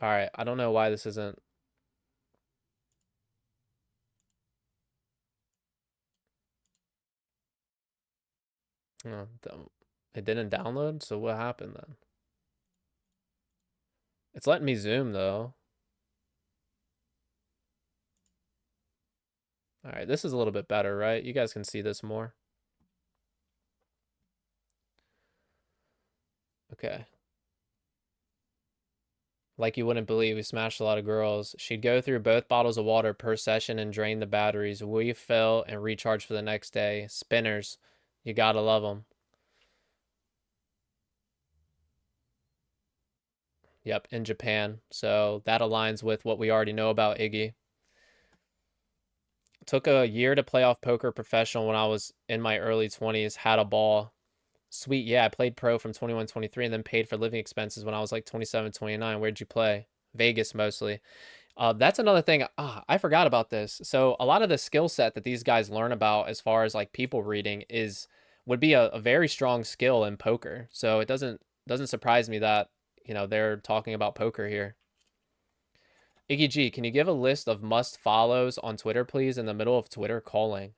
All right, I don't know why this isn't. Oh, it didn't download, so what happened then? It's letting me zoom though. All right, this is a little bit better, right? You guys can see this more. Okay. Like you wouldn't believe, we smashed a lot of girls. She'd go through both bottles of water per session and drain the batteries. We fill and recharge for the next day. Spinners. You gotta love them. Yep, in Japan. So that aligns with what we already know about Iggy. Took a year to play off poker professional when I was in my early 20s. Had a ball. Sweet, yeah, I played pro from 21, 23 and then paid for living expenses when I was like 27, 29. Where'd you play? Vegas mostly. That's another thing. I forgot about this. So a lot of the skill set that these guys learn about as far as like people reading would be a very strong skill in poker. So it doesn't surprise me that, you know, they're talking about poker here. Iggy G, can you give a list of must follows on Twitter, please? In the middle of Twitter calling.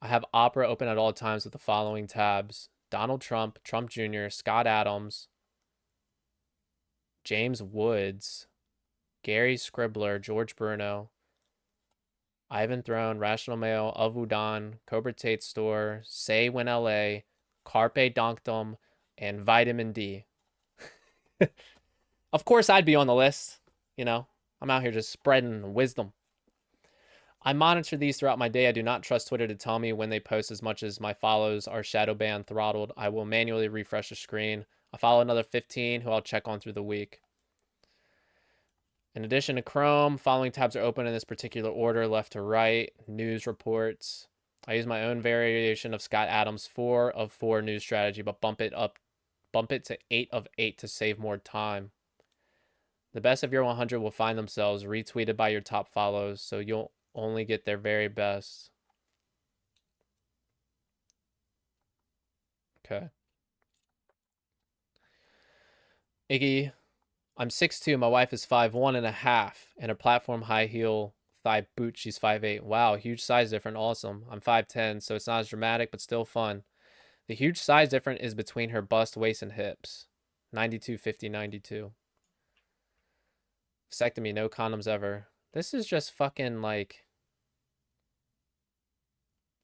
I have Opera open at all times with the following tabs: Donald Trump, Trump Jr., Scott Adams, James Woods, Gary Scribbler, George Bruno, Ivan Throne, Rational Mail, Of Udon, Cobra Tate Store, Say When LA, Carpe Donktum, and Vitamin D. Of course I'd be on the list. You know, I'm out here just spreading wisdom. I monitor these throughout my day. I do not trust Twitter to tell me when they post as much as my follows are shadow banned, throttled. I will manually refresh the screen. I follow another 15 who I'll check on through the week. In addition to Chrome, following tabs are open in this particular order, left to right. News reports. I use my own variation of Scott Adams' 4 of 4 news strategy, but bump it to 8 of 8 to save more time. The best of your 100 will find themselves retweeted by your top follows, so you'll only get their very best. Okay. Iggy, I'm 6'2", my wife is 5'1.5", and a platform high heel thigh boot, she's 5'8". Wow, huge size difference, awesome. I'm 5'10", so it's not as dramatic, but still fun. The huge size difference is between her bust, waist, and hips. 92, 50, 92. Vasectomy, no condoms ever. This is just fucking like...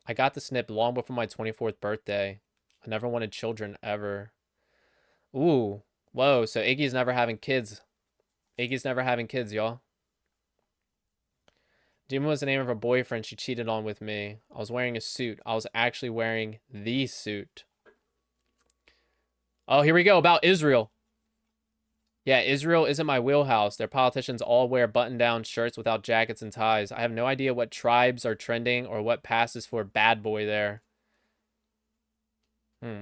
I got the snip long before my 24th birthday. I never wanted children ever. Ooh. Whoa, so Iggy's never having kids. Iggy's never having kids, y'all. Jim was the name of her boyfriend she cheated on with me. I was wearing a suit. I was actually wearing the suit. Oh, here we go. About Israel. Yeah, Israel isn't my wheelhouse. Their politicians all wear button-down shirts without jackets and ties. I have no idea what tribes are trending or what passes for bad boy there.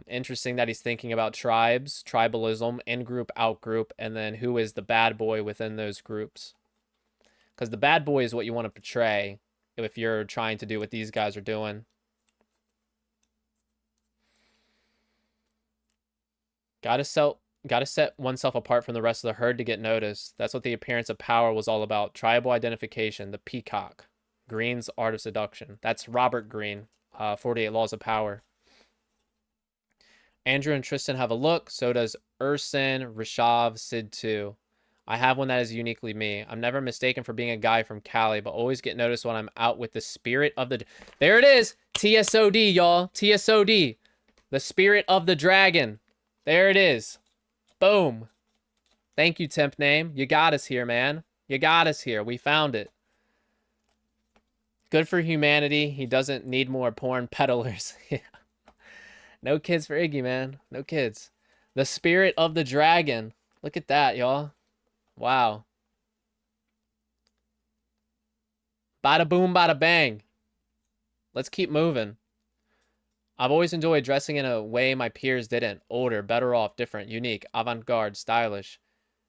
Interesting that he's thinking about tribes, tribalism, in-group, out-group, and then who is the bad boy within those groups. Because the bad boy is what you want to portray if you're trying to do what these guys are doing. Gotta set oneself apart from the rest of the herd to get noticed. That's what the appearance of power was all about. Tribal identification, the peacock. Green's Art of Seduction. That's Robert Greene, 48 Laws of Power. Andrew and Tristan have a look. So does Ursin, Rishav, Sid too. I have one that is uniquely me. I'm never mistaken for being a guy from Cali, but always get noticed when I'm out with the spirit of the... There it is! TSOD, y'all. TSOD. The spirit of the dragon. There it is. Boom. Thank you, Temp Name. You got us here, man. You got us here. We found it. Good for humanity. He doesn't need more porn peddlers. Yeah. No kids for Iggy, man. No kids. The spirit of the dragon. Look at that, y'all. Wow. Bada boom, bada bang. Let's keep moving. I've always enjoyed dressing in a way my peers didn't. Older, better off, different, unique, avant-garde, stylish.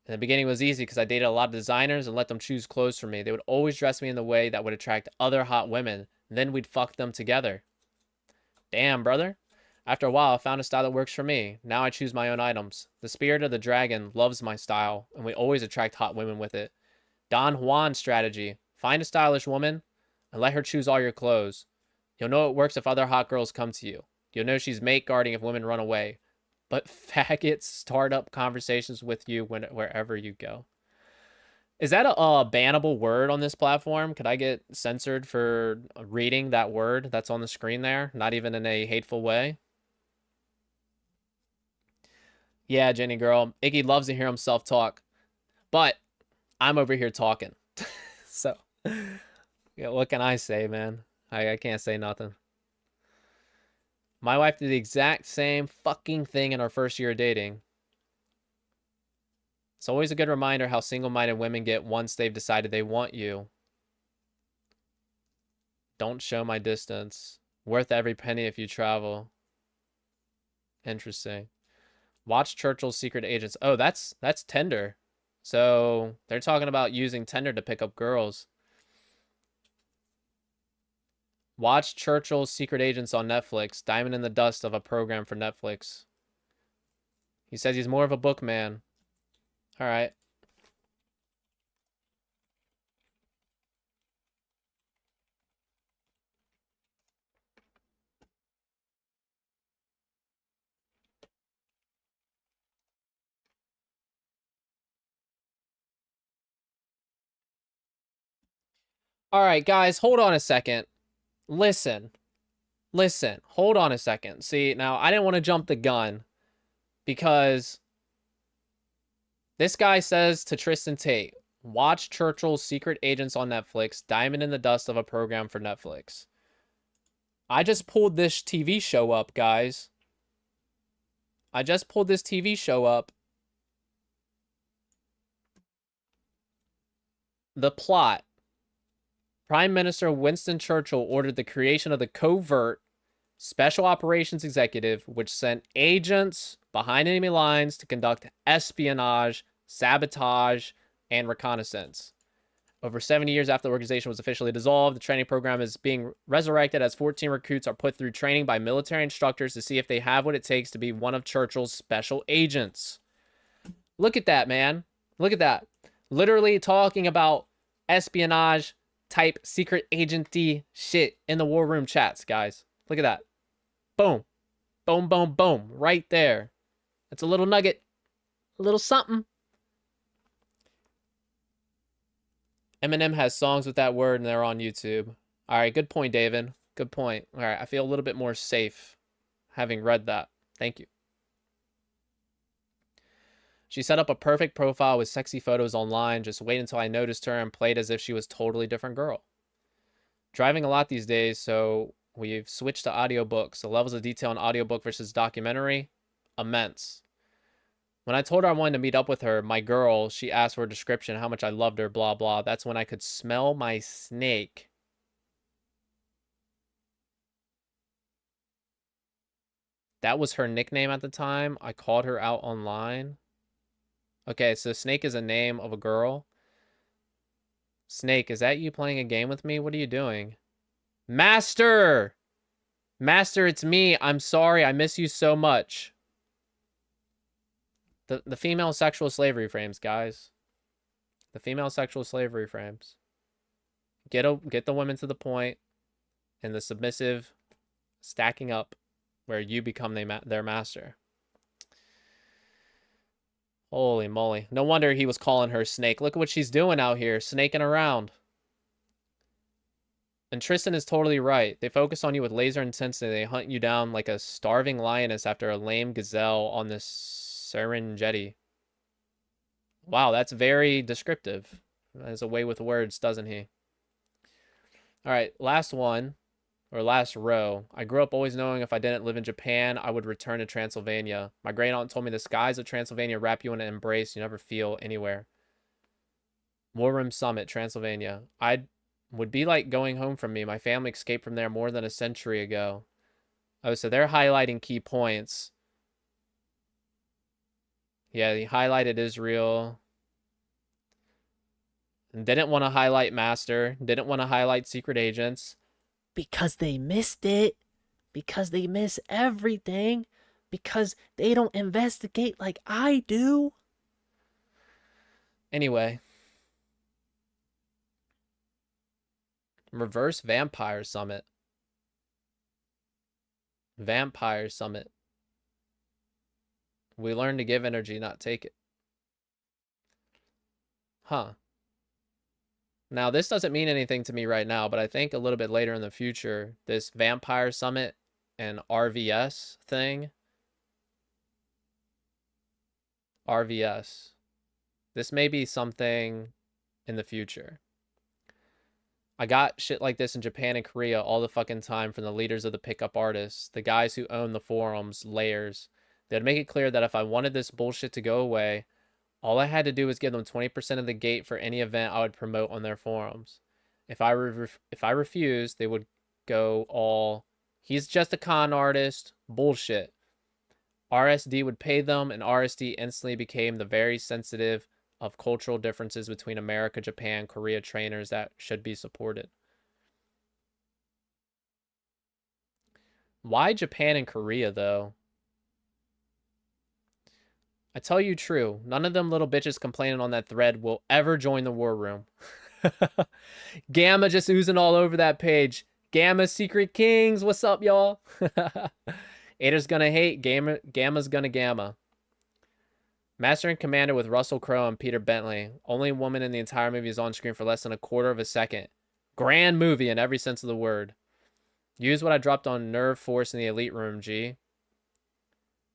In the beginning it was easy because I dated a lot of designers and let them choose clothes for me. They would always dress me in the way that would attract other hot women. Then we'd fuck them together. Damn, brother. After a while, I found a style that works for me. Now I choose my own items. The spirit of the dragon loves my style, and we always attract hot women with it. Don Juan strategy. Find a stylish woman and let her choose all your clothes. You'll know it works if other hot girls come to you. You'll know she's mate guarding if women run away. But faggots start up conversations with you wherever you go. Is that a bannable word on this platform? Could I get censored for reading that word that's on the screen there? Not even in a hateful way? Yeah, Jenny girl. Iggy loves to hear himself talk. But I'm over here talking. So, yeah, what can I say, man? I can't say nothing. My wife did the exact same fucking thing in our first year of dating. It's always a good reminder how single-minded women get once they've decided they want you. Don't show my distance. Worth every penny if you travel. Interesting. Watch Churchill's Secret Agents. Oh, that's Tinder. So they're talking about using Tinder to pick up girls. Watch Churchill's Secret Agents on Netflix. Diamond in the dust of a program for Netflix. He says he's more of a book man. All right. All right, guys, hold on a second. Listen, hold on a second. See, now I didn't want to jump the gun because this guy says to Tristan Tate, watch Churchill's Secret Agents on Netflix, Diamond in the Dust of a program for Netflix. I just pulled this TV show up, guys. I just pulled this TV show up. The plot. Prime Minister Winston Churchill ordered the creation of the Covert Special Operations Executive, which sent agents behind enemy lines to conduct espionage, sabotage, and reconnaissance. Over 70 years after the organization was officially dissolved, the training program is being resurrected as 14 recruits are put through training by military instructors to see if they have what it takes to be one of Churchill's special agents. Look at that, man. Look at that. Literally talking about espionage type secret agency shit in the war room chats, guys. Look at that. Boom. Boom, boom, boom. Right there. That's a little nugget. A little something. Eminem has songs with that word and they're on YouTube. All right, good point, David. Good point. All right, I feel a little bit more safe having read that. Thank you. She set up a perfect profile with sexy photos online. Just wait until I noticed her and played as if she was a totally different girl. Driving a lot these days, so we've switched to audiobooks. The levels of detail in audiobook versus documentary, immense. When I told her I wanted to meet up with her, my girl, she asked for a description, how much I loved her, blah, blah. That's when I could smell my snake. That was her nickname at the time. I called her out online. Okay, so Snake is a name of a girl. Snake, is that you playing a game with me? What are you doing? Master! Master, it's me. I'm sorry. I miss you so much. The female sexual slavery frames, guys. The female sexual slavery frames. Get the women to the point, and the submissive stacking up where you become their master. Holy moly. No wonder he was calling her Snake. Look at what she's doing out here, snaking around. And Tristan is totally right. They focus on you with laser intensity. They hunt you down like a starving lioness after a lame gazelle on the Serengeti. Wow, that's very descriptive. Has a way with words, doesn't he? All right, last one, or last row. I grew up always knowing if I didn't live in Japan, I would return to Transylvania. My great aunt told me the skies of Transylvania wrap you in an embrace you never feel anywhere. War Room Summit, Transylvania. I would be like going home from me. My family escaped from there more than a century ago. Oh, so they're highlighting key points. Yeah, he highlighted Israel. And didn't want to highlight Master. Didn't want to highlight Secret Agents. Because they missed it. Because they miss everything. Because they don't investigate like I do. Anyway. Reverse Vampire Summit. Vampire Summit. We learn to give energy, not take it. Huh. Now, this doesn't mean anything to me right now, but I think a little bit later in the future, this Vampire Summit and RVS thing. RVS. This may be something in the future. I got shit like this in Japan and Korea all the fucking time from the leaders of the pickup artists, the guys who own the forums, layers. They'd make it clear that if I wanted this bullshit to go away, all I had to do was give them 20% of the gate for any event I would promote on their forums. If I refused, they would go all, he's just a con artist, bullshit. RSD would pay them, and RSD instantly became the very sensitive of cultural differences between America, Japan, Korea trainers that should be supported. Why Japan and Korea, though? I tell you true, none of them little bitches complaining on that thread will ever join the war room. Gamma just oozing all over that page. Gamma Secret Kings, what's up, y'all? Ader's gonna hate, Gamma's gonna gamma. Master and Commander with Russell Crowe and Peter Bentley. Only woman in the entire movie is on screen for less than a quarter of a second. Grand movie in every sense of the word. Use what I dropped on Nerve Force in the Elite Room, G.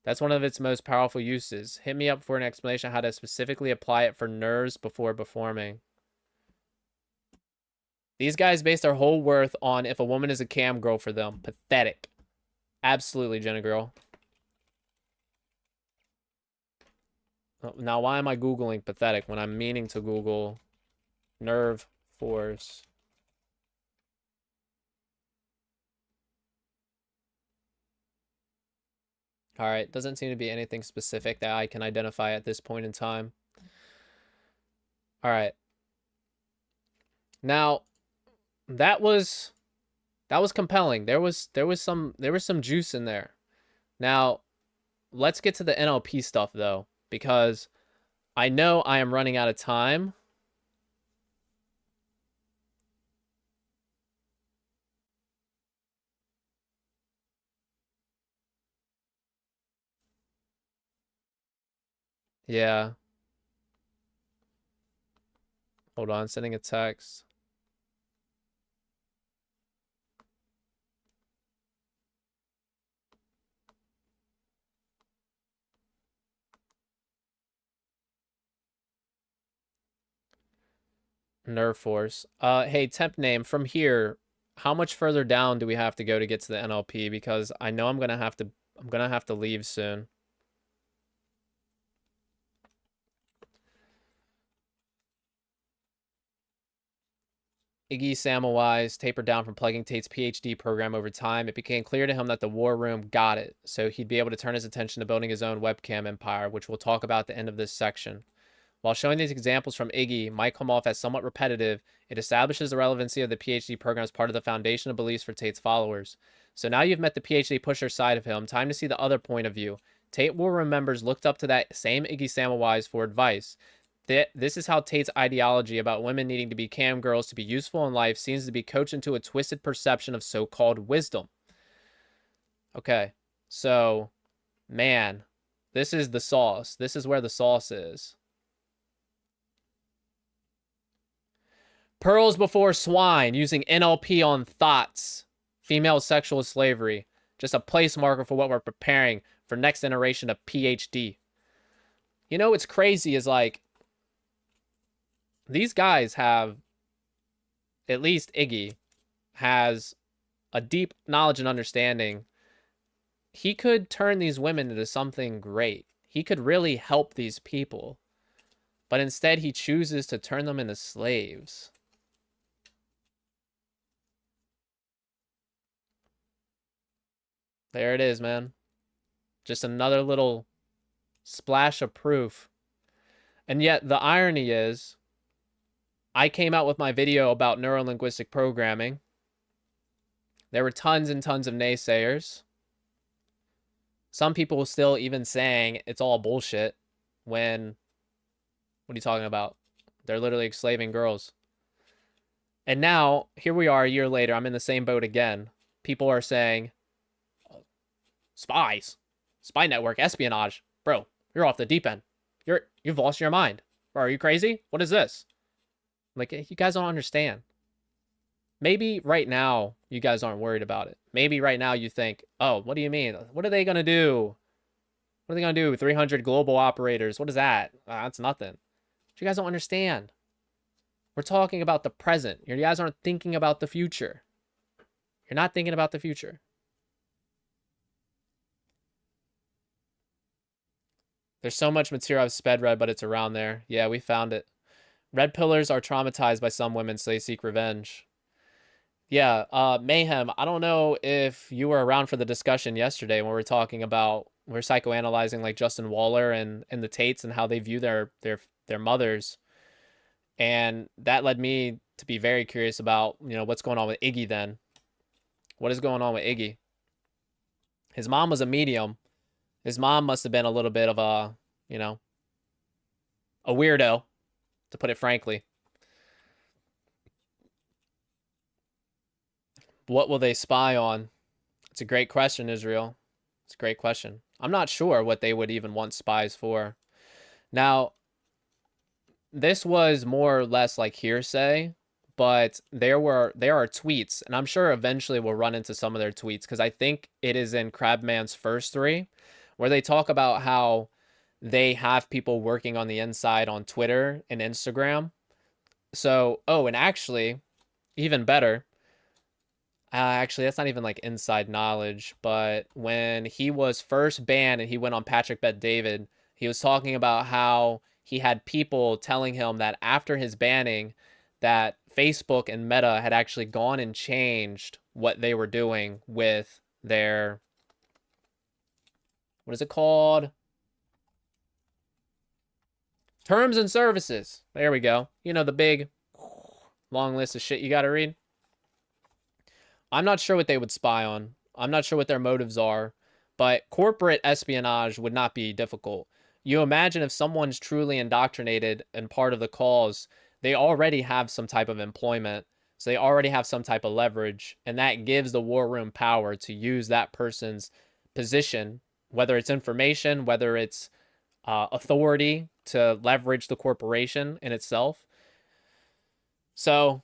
That's one of its most powerful uses. Hit me up for an explanation on how to specifically apply it for nerves before performing. These guys base their whole worth on if a woman is a cam girl for them. Pathetic. Absolutely, Jenna girl. Now, why am I Googling pathetic when I'm meaning to Google Nerve Force? All right, doesn't seem to be anything specific that I can identify at this point in time. All right. Now, that was compelling. There was some juice in there. Now, let's get to the NLP stuff though, because I know I am running out of time. Yeah. Hold on, sending a text. Nerve Force. Hey, temp name, from here, how much further down do we have to go to get to the NLP? Because I know I'm gonna have to leave soon. Iggy Samawise tapered down from plugging Tate's PhD program over time. It became clear to him that the war room got it, so he'd be able to turn his attention to building his own webcam empire, which we'll talk about at the end of this section. While showing these examples from Iggy might come off as somewhat repetitive, it establishes the relevancy of the PhD program as part of the foundation of beliefs for Tate's followers. So now you've met the PhD pusher side of him, time to see the other point of view. Tate War Room members looked up to that same Iggy Samawise for advice. This is how Tate's ideology about women needing to be cam girls to be useful in life seems to be coached into a twisted perception of so-called wisdom. Okay, so, man, this is the sauce. This is where the sauce is. Pearls before swine, using NLP on thoughts. Female sexual slavery. Just a place marker for what we're preparing for next generation of PhD. You know what's crazy is like, these guys have, at least Iggy has a deep knowledge and understanding. He could turn these women into something great. He could really help these people. But instead, he chooses to turn them into slaves. There it is, man. Just another little splash of proof. And yet, the irony is, I came out with my video about neurolinguistic programming. There were tons and tons of naysayers. Some people were still even saying it's all bullshit when, what are you talking about? They're literally enslaving girls. And now, here we are a year later, I'm in the same boat again. People are saying, spies, spy network, espionage. Bro, you're off the deep end. You've lost your mind. Bro, are you crazy? What is this? Like, you guys don't understand. Maybe right now you guys aren't worried about it. Maybe right now you think, oh, what do you mean? What are they going to do? What are they going to do? 300 global operators. What is that? That's nothing. But you guys don't understand. We're talking about the present. You guys aren't thinking about the future. You're not thinking about the future. There's so much material I've sped read, but it's around there. Yeah, we found it. Red pillars are traumatized by some women, so they seek revenge. Yeah, Mayhem, I don't know if you were around for the discussion yesterday when we were talking about, we're psychoanalyzing like Justin Waller and the Tates and how they view their mothers. And that led me to be very curious about, you know, what's going on with Iggy then. What is going on with Iggy? His mom was a medium. His mom must have been a little bit of a, you know, a weirdo, to put it frankly. What will they spy on? It's a great question, Israel. It's a great question. I'm not sure what they would even want spies for. Now, this was more or less like hearsay, but there are tweets, and I'm sure eventually we'll run into some of their tweets, because I think it is in Crabman's first 3, where they talk about how they have people working on the inside on Twitter and Instagram. So, oh, and actually, even better, actually, that's not even like inside knowledge, but when he was first banned and he went on Patrick Bet David, he was talking about how he had people telling him that after his banning, that Facebook and Meta had actually gone and changed what they were doing with their, what is it called? Terms and services. There we go. You know, the big long list of shit you got to read. I'm not sure what they would spy on. I'm not sure what their motives are, but corporate espionage would not be difficult. You imagine if someone's truly indoctrinated and part of the cause, they already have some type of employment, so they already have some type of leverage, and that gives the war room power to use that person's position, whether it's information, whether it's authority, to leverage the corporation in itself. So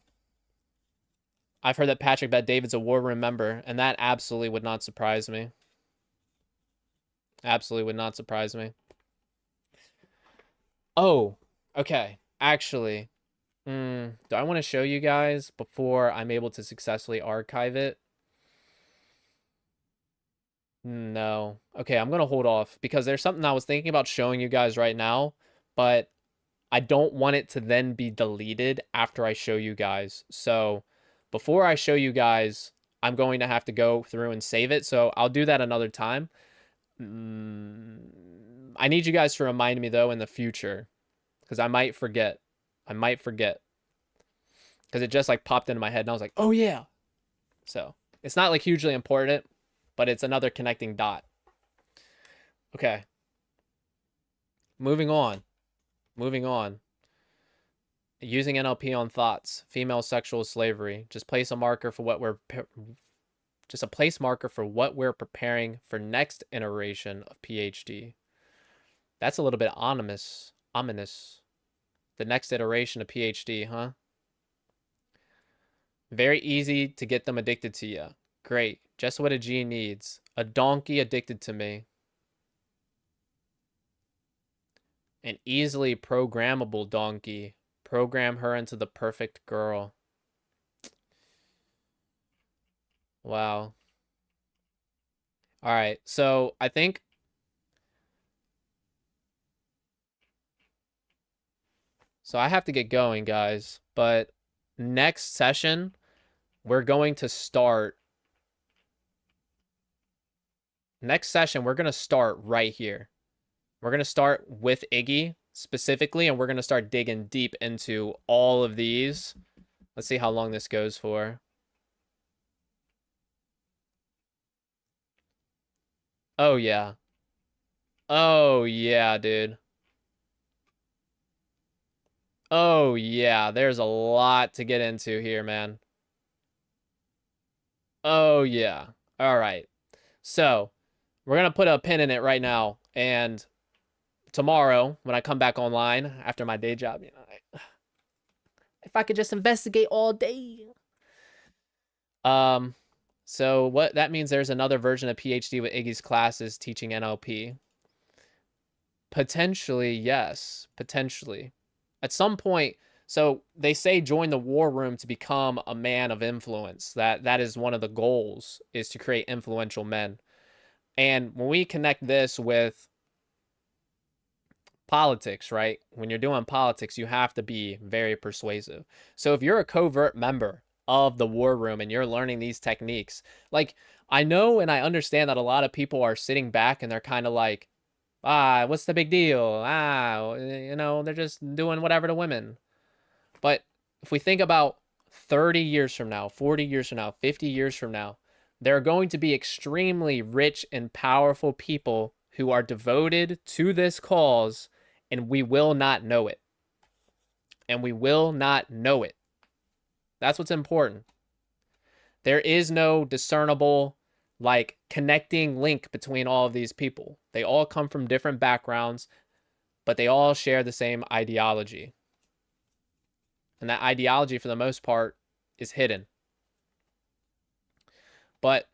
I've heard that Patrick Bet David's a war room member, and that absolutely would not surprise me. Absolutely would not surprise me. Oh, okay. Actually, do I want to show you guys before I'm able to successfully archive it? No. Okay, I'm going to hold off because there's something I was thinking about showing you guys right now, but I don't want it to then be deleted after I show you guys. So before I show you guys, I'm going to have to go through and save it. So I'll do that another time. I need you guys to remind me, though, in the future, because I might forget. I might forget. Because it just, like, popped into my head, and I was like, oh, yeah. So it's not, like, hugely important, but it's another connecting dot. Okay. Moving on. Moving on. Using NLP on thoughts. Female sexual slavery. Just place a marker for what we're... Just a place marker for what we're preparing for next iteration of PhD. That's a little bit ominous. The next iteration of PhD, huh? Very easy to get them addicted to you. Great. Just what a G needs. A donkey addicted to me. An easily programmable donkey Program her into the perfect girl. Wow. All right. So I think I have to get going, guys. But next session, we're going to start. Next session, we're going to start right here. We're going to start with Iggy specifically, and we're going to start digging deep into all of these. Let's see how long this goes for. Oh, yeah. Oh, yeah, dude. Oh, yeah. There's a lot to get into here, man. Oh, yeah. All right. So, we're going to put a pin in it right now. And tomorrow, when I come back online after my day job, you know, if I could just investigate all day. So what that means, there's another version of PhD with Iggy's classes teaching NLP. Potentially, yes. Potentially. At some point, so they say join the war room to become a man of influence. That is one of the goals, is to create influential men. And when we connect this with politics, right? When you're doing politics, you have to be very persuasive. So if you're a covert member of the war room and you're learning these techniques, like, I know and I understand that a lot of people are sitting back and they're kind of like, what's the big deal? You know, they're just doing whatever to women. But if we think about 30 years from now, 40 years from now, 50 years from now, there are going to be extremely rich and powerful people who are devoted to this cause, and we will not know it. And we will not know it. That's what's important. There is no discernible, like, connecting link between all of these people. They all come from different backgrounds, but they all share the same ideology. And that ideology, for the most part, is hidden. But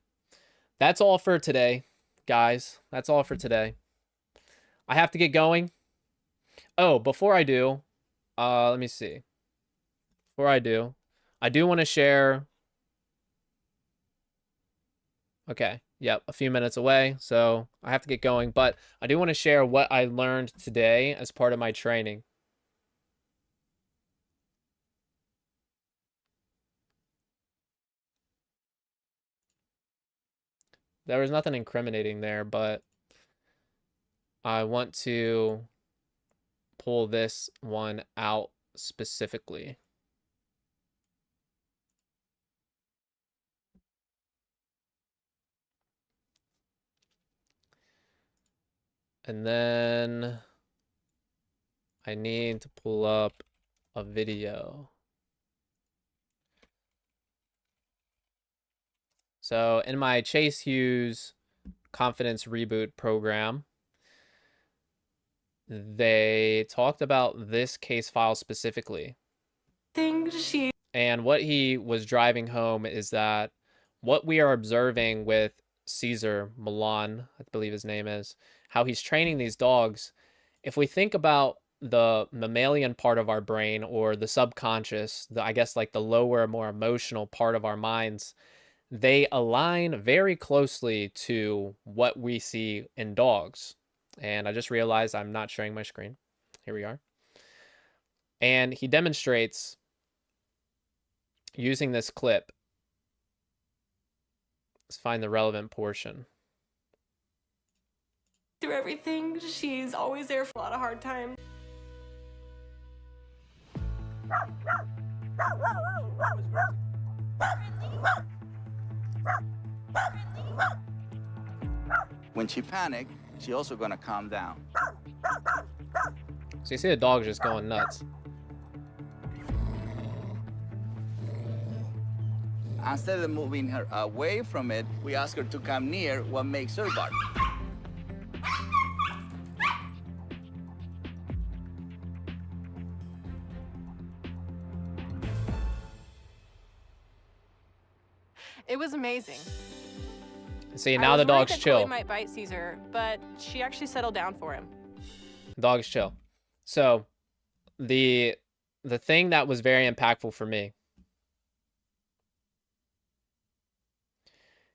that's all for today, guys. That's all for today. I have to get going. Oh, before I do, let me see. Before I do want to share. Okay, yep, a few minutes away, so I have to get going. But I do want to share what I learned today as part of my training. There was nothing incriminating there, but I want to pull this one out specifically. And then I need to pull up a video. So in my Chase Hughes Confidence Reboot program, they talked about this case file specifically. And what he was driving home is that what we are observing with Caesar Milan, I believe his name is, how he's training these dogs. If we think about the mammalian part of our brain, or the subconscious, I guess like the lower, more emotional part of our minds, they align very closely to what we see in dogs. And I just realized I'm not sharing my screen. Here we are. And he demonstrates using this clip. Let's find the relevant portion. Through everything, she's always there for a lot of hard times. When she panics, she also gonna calm down. So you see the dog just going nuts. Instead of moving her away from it, we ask her to come near, what makes her bark. It was amazing. See, now the dog's chill. Chloe might bite Caesar, but she actually settled down for him. Dog's chill. So the the thing that was very impactful for me.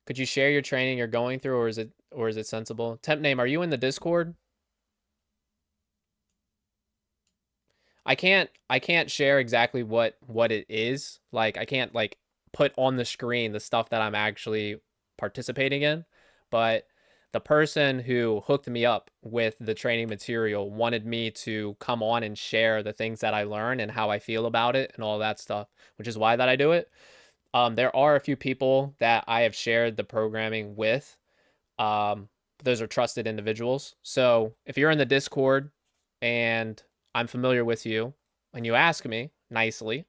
Could you share your training you're going through, or is it sensible? Temp name, are you in the Discord? I can't share exactly what it is. Like, I can't like put on the screen the stuff that I'm actually participating in, but the person who hooked me up with the training material wanted me to come on and share the things that I learn and how I feel about it and all that stuff, which is why that I do it. There are a few people that I have shared the programming with. Those are trusted individuals. So if you're in the Discord and I'm familiar with you and you ask me nicely,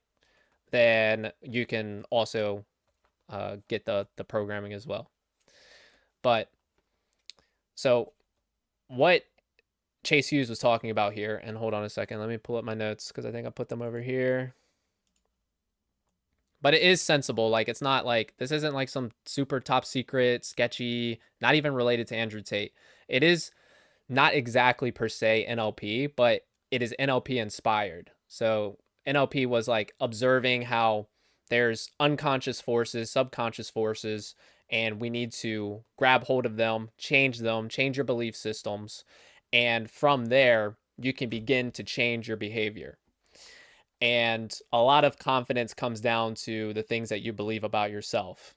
then you can also get the programming as well. But so what Chase Hughes was talking about here, and hold on a second, let me pull up my notes because I think I put them over here. But it is sensible. Like, it's not like, this isn't like some super top secret, sketchy, not even related to Andrew Tate. It is not exactly per se NLP, but it is NLP inspired. So NLP was like observing how there's unconscious forces, subconscious forces, and we need to grab hold of them, change your belief systems. And from there, you can begin to change your behavior. And a lot of confidence comes down to the things that you believe about yourself.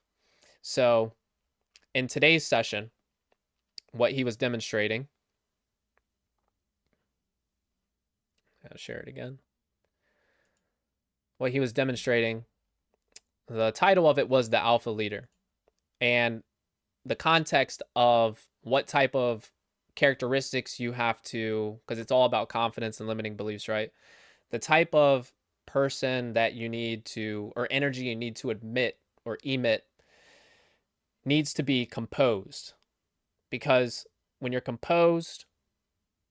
So in today's session, what he was demonstrating, I'll share it again. What he was demonstrating, the title of it was The Alpha Leader. And the context of what type of characteristics you have to, because it's all about confidence and limiting beliefs, right? The type of person that you need to, or energy you need to admit or emit, needs to be composed. Because when you're composed,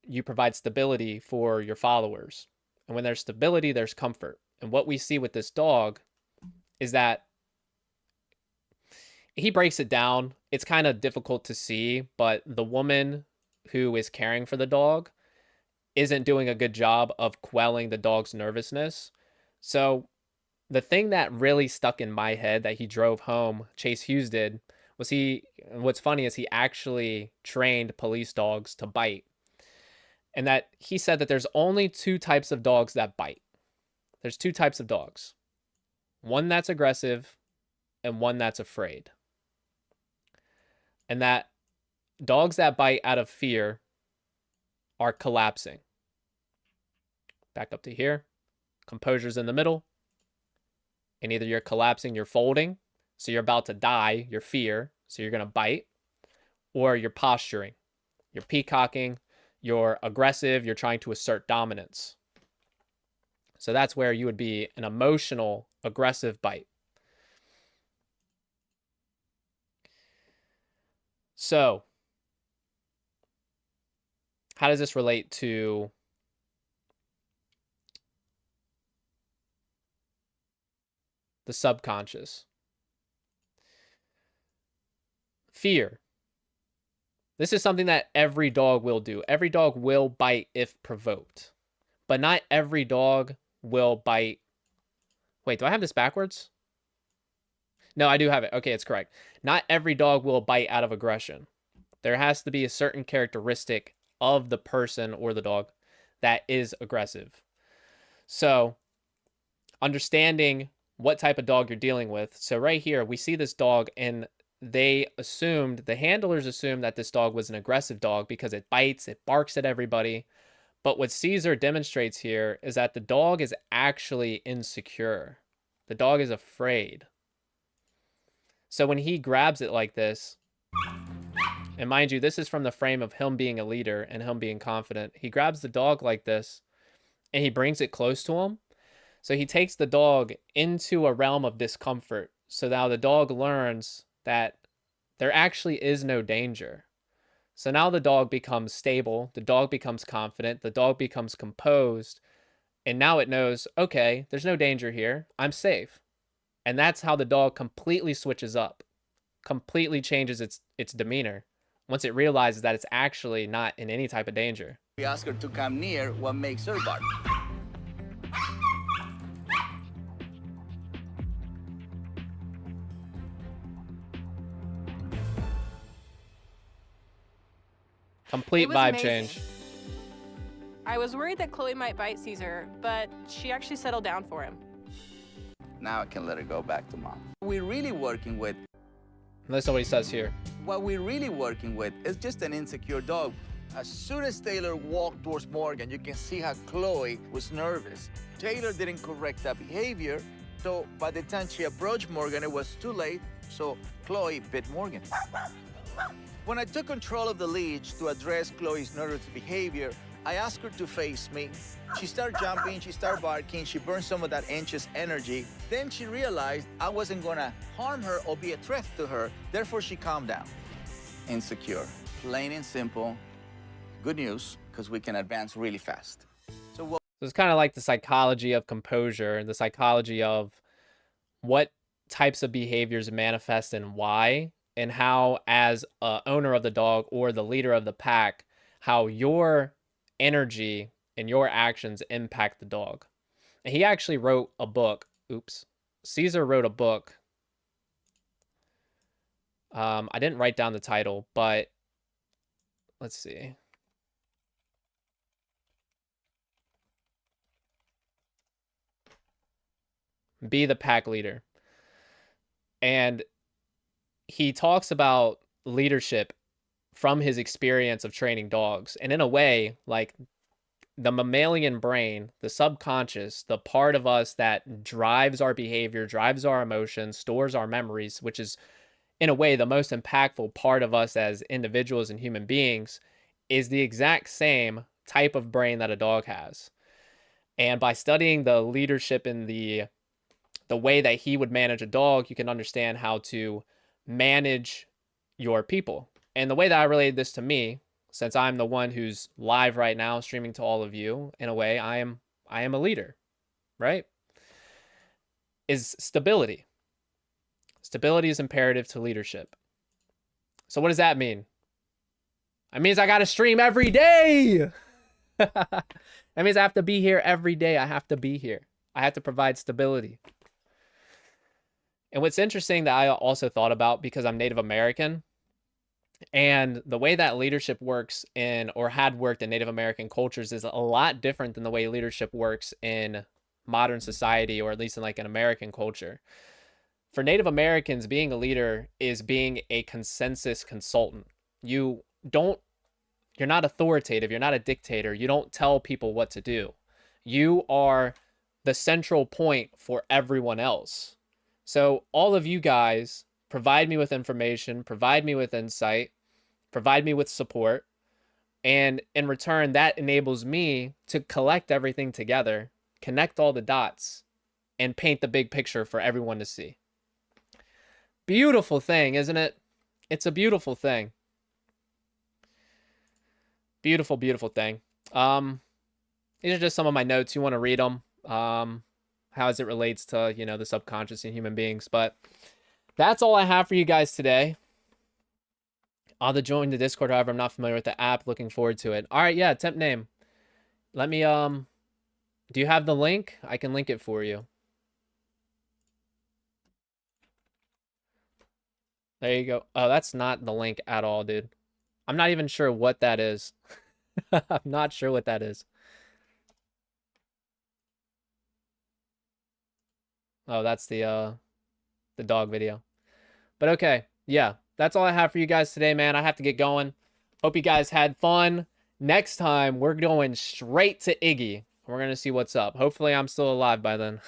you provide stability for your followers. And when there's stability, there's comfort. And what we see with this dog is that he breaks it down. It's kind of difficult to see, but the woman who is caring for the dog isn't doing a good job of quelling the dog's nervousness. So the thing that really stuck in my head that he drove home, Chase Hughes did, was what's funny is he actually trained police dogs to bite. And that he said that there's only two types of dogs that bite. There's two types of dogs. One that's aggressive and one that's afraid. And that dogs that bite out of fear are collapsing. Back up to here. Composure's in the middle. And either you're collapsing, you're folding, so you're about to die, your fear, so you're going to bite, or you're posturing. You're peacocking, you're aggressive, you're trying to assert dominance. So that's where you would be an emotional, aggressive bite. So, how does this relate to the subconscious? Fear. This is something that every dog will do. Every dog will bite if provoked. But not every dog will bite. Wait, do I have this backwards? No, I do have it. Okay, it's correct. Not every dog will bite out of aggression. There has to be a certain characteristic of the person or the dog that is aggressive. So, understanding what type of dog you're dealing with. So right here, we see this dog, and the handlers assumed that this dog was an aggressive dog because it bites, it barks at everybody. But what Caesar demonstrates here is that the dog is actually insecure. The dog is afraid. So when he grabs it like this, and mind you, this is from the frame of him being a leader and him being confident. He grabs the dog like this, and he brings it close to him. So he takes the dog into a realm of discomfort. So now the dog learns that there actually is no danger. So now the dog becomes stable. The dog becomes confident. The dog becomes composed. And now it knows, okay, there's no danger here. I'm safe. And that's how the dog completely switches up, completely changes its demeanor once it realizes that it's actually not in any type of danger. We ask her to come near, what makes her bark? Complete was vibe amazing. change. I was worried that Chloe might bite Caesar, but she actually settled down for him. Now I can let her go back to mom. We're really working with, Listen to what he says here. what we're really working with is just an insecure dog. As soon as Taylor walked towards Morgan, you can see how Chloe was nervous. Taylor didn't correct that behavior, so by the time she approached Morgan, it was too late, so Chloe bit Morgan. When I took control of the leash to address Chloe's nervous behavior, I asked her to face me. She started jumping, she started barking, she burned some of that anxious energy. Then she realized I wasn't gonna harm her or be a threat to her, therefore she calmed down. Insecure, plain and simple. Good news, because we can advance really fast. So it's kind of like the psychology of composure, the psychology of what types of behaviors manifest and why, and how as a owner of the dog or the leader of the pack, how your energy and your actions impact the dog. And he actually wrote a book. Oops. Caesar wrote a book. I didn't write down the title, but let's see. Be the pack leader. And he talks about leadership from his experience of training dogs. And in a way, like the mammalian brain, the subconscious, the part of us that drives our behavior, drives our emotions, stores our memories, which is in a way the most impactful part of us as individuals and human beings, is the exact same type of brain that a dog has. And by studying the leadership in the way that he would manage a dog, you can understand how to manage your people. And the way that I related this to me, since I'm the one who's live right now streaming to all of you, in a way I am a leader, right? Is stability. Stability is imperative to leadership. So what does that mean? That means I got to stream every day. That means I have to be here every day. I have to be here. I have to provide stability. And what's interesting that I also thought about, because I'm Native American, and the way that leadership works in, or had worked in Native American cultures, is a lot different than the way leadership works in modern society, or at least in like an American culture. For Native Americans, being a leader is being a consensus consultant. You're not authoritative. You're not a dictator. You don't tell people what to do. You are the central point for everyone else. So all of you guys provide me with information, provide me with insight, provide me with support. And in return, that enables me to collect everything together, connect all the dots, and paint the big picture for everyone to see. Beautiful thing, isn't it? It's a beautiful thing. Beautiful, beautiful thing. These are just some of my notes. You want to read them. How as it relates to, the subconscious in human beings. But that's all I have for you guys today. I'll join the Discord, however, I'm not familiar with the app. Looking forward to it. All right, yeah, temp name. Let me, do you have the link? I can link it for you. There you go. Oh, that's not the link at all, dude. I'm not even sure what that is. I'm not sure what that is. Oh, that's the dog video. But okay, yeah, that's all I have for you guys today, man. I have to get going. Hope you guys had fun. Next time, we're going straight to Iggy. We're going to see what's up. Hopefully, I'm still alive by then.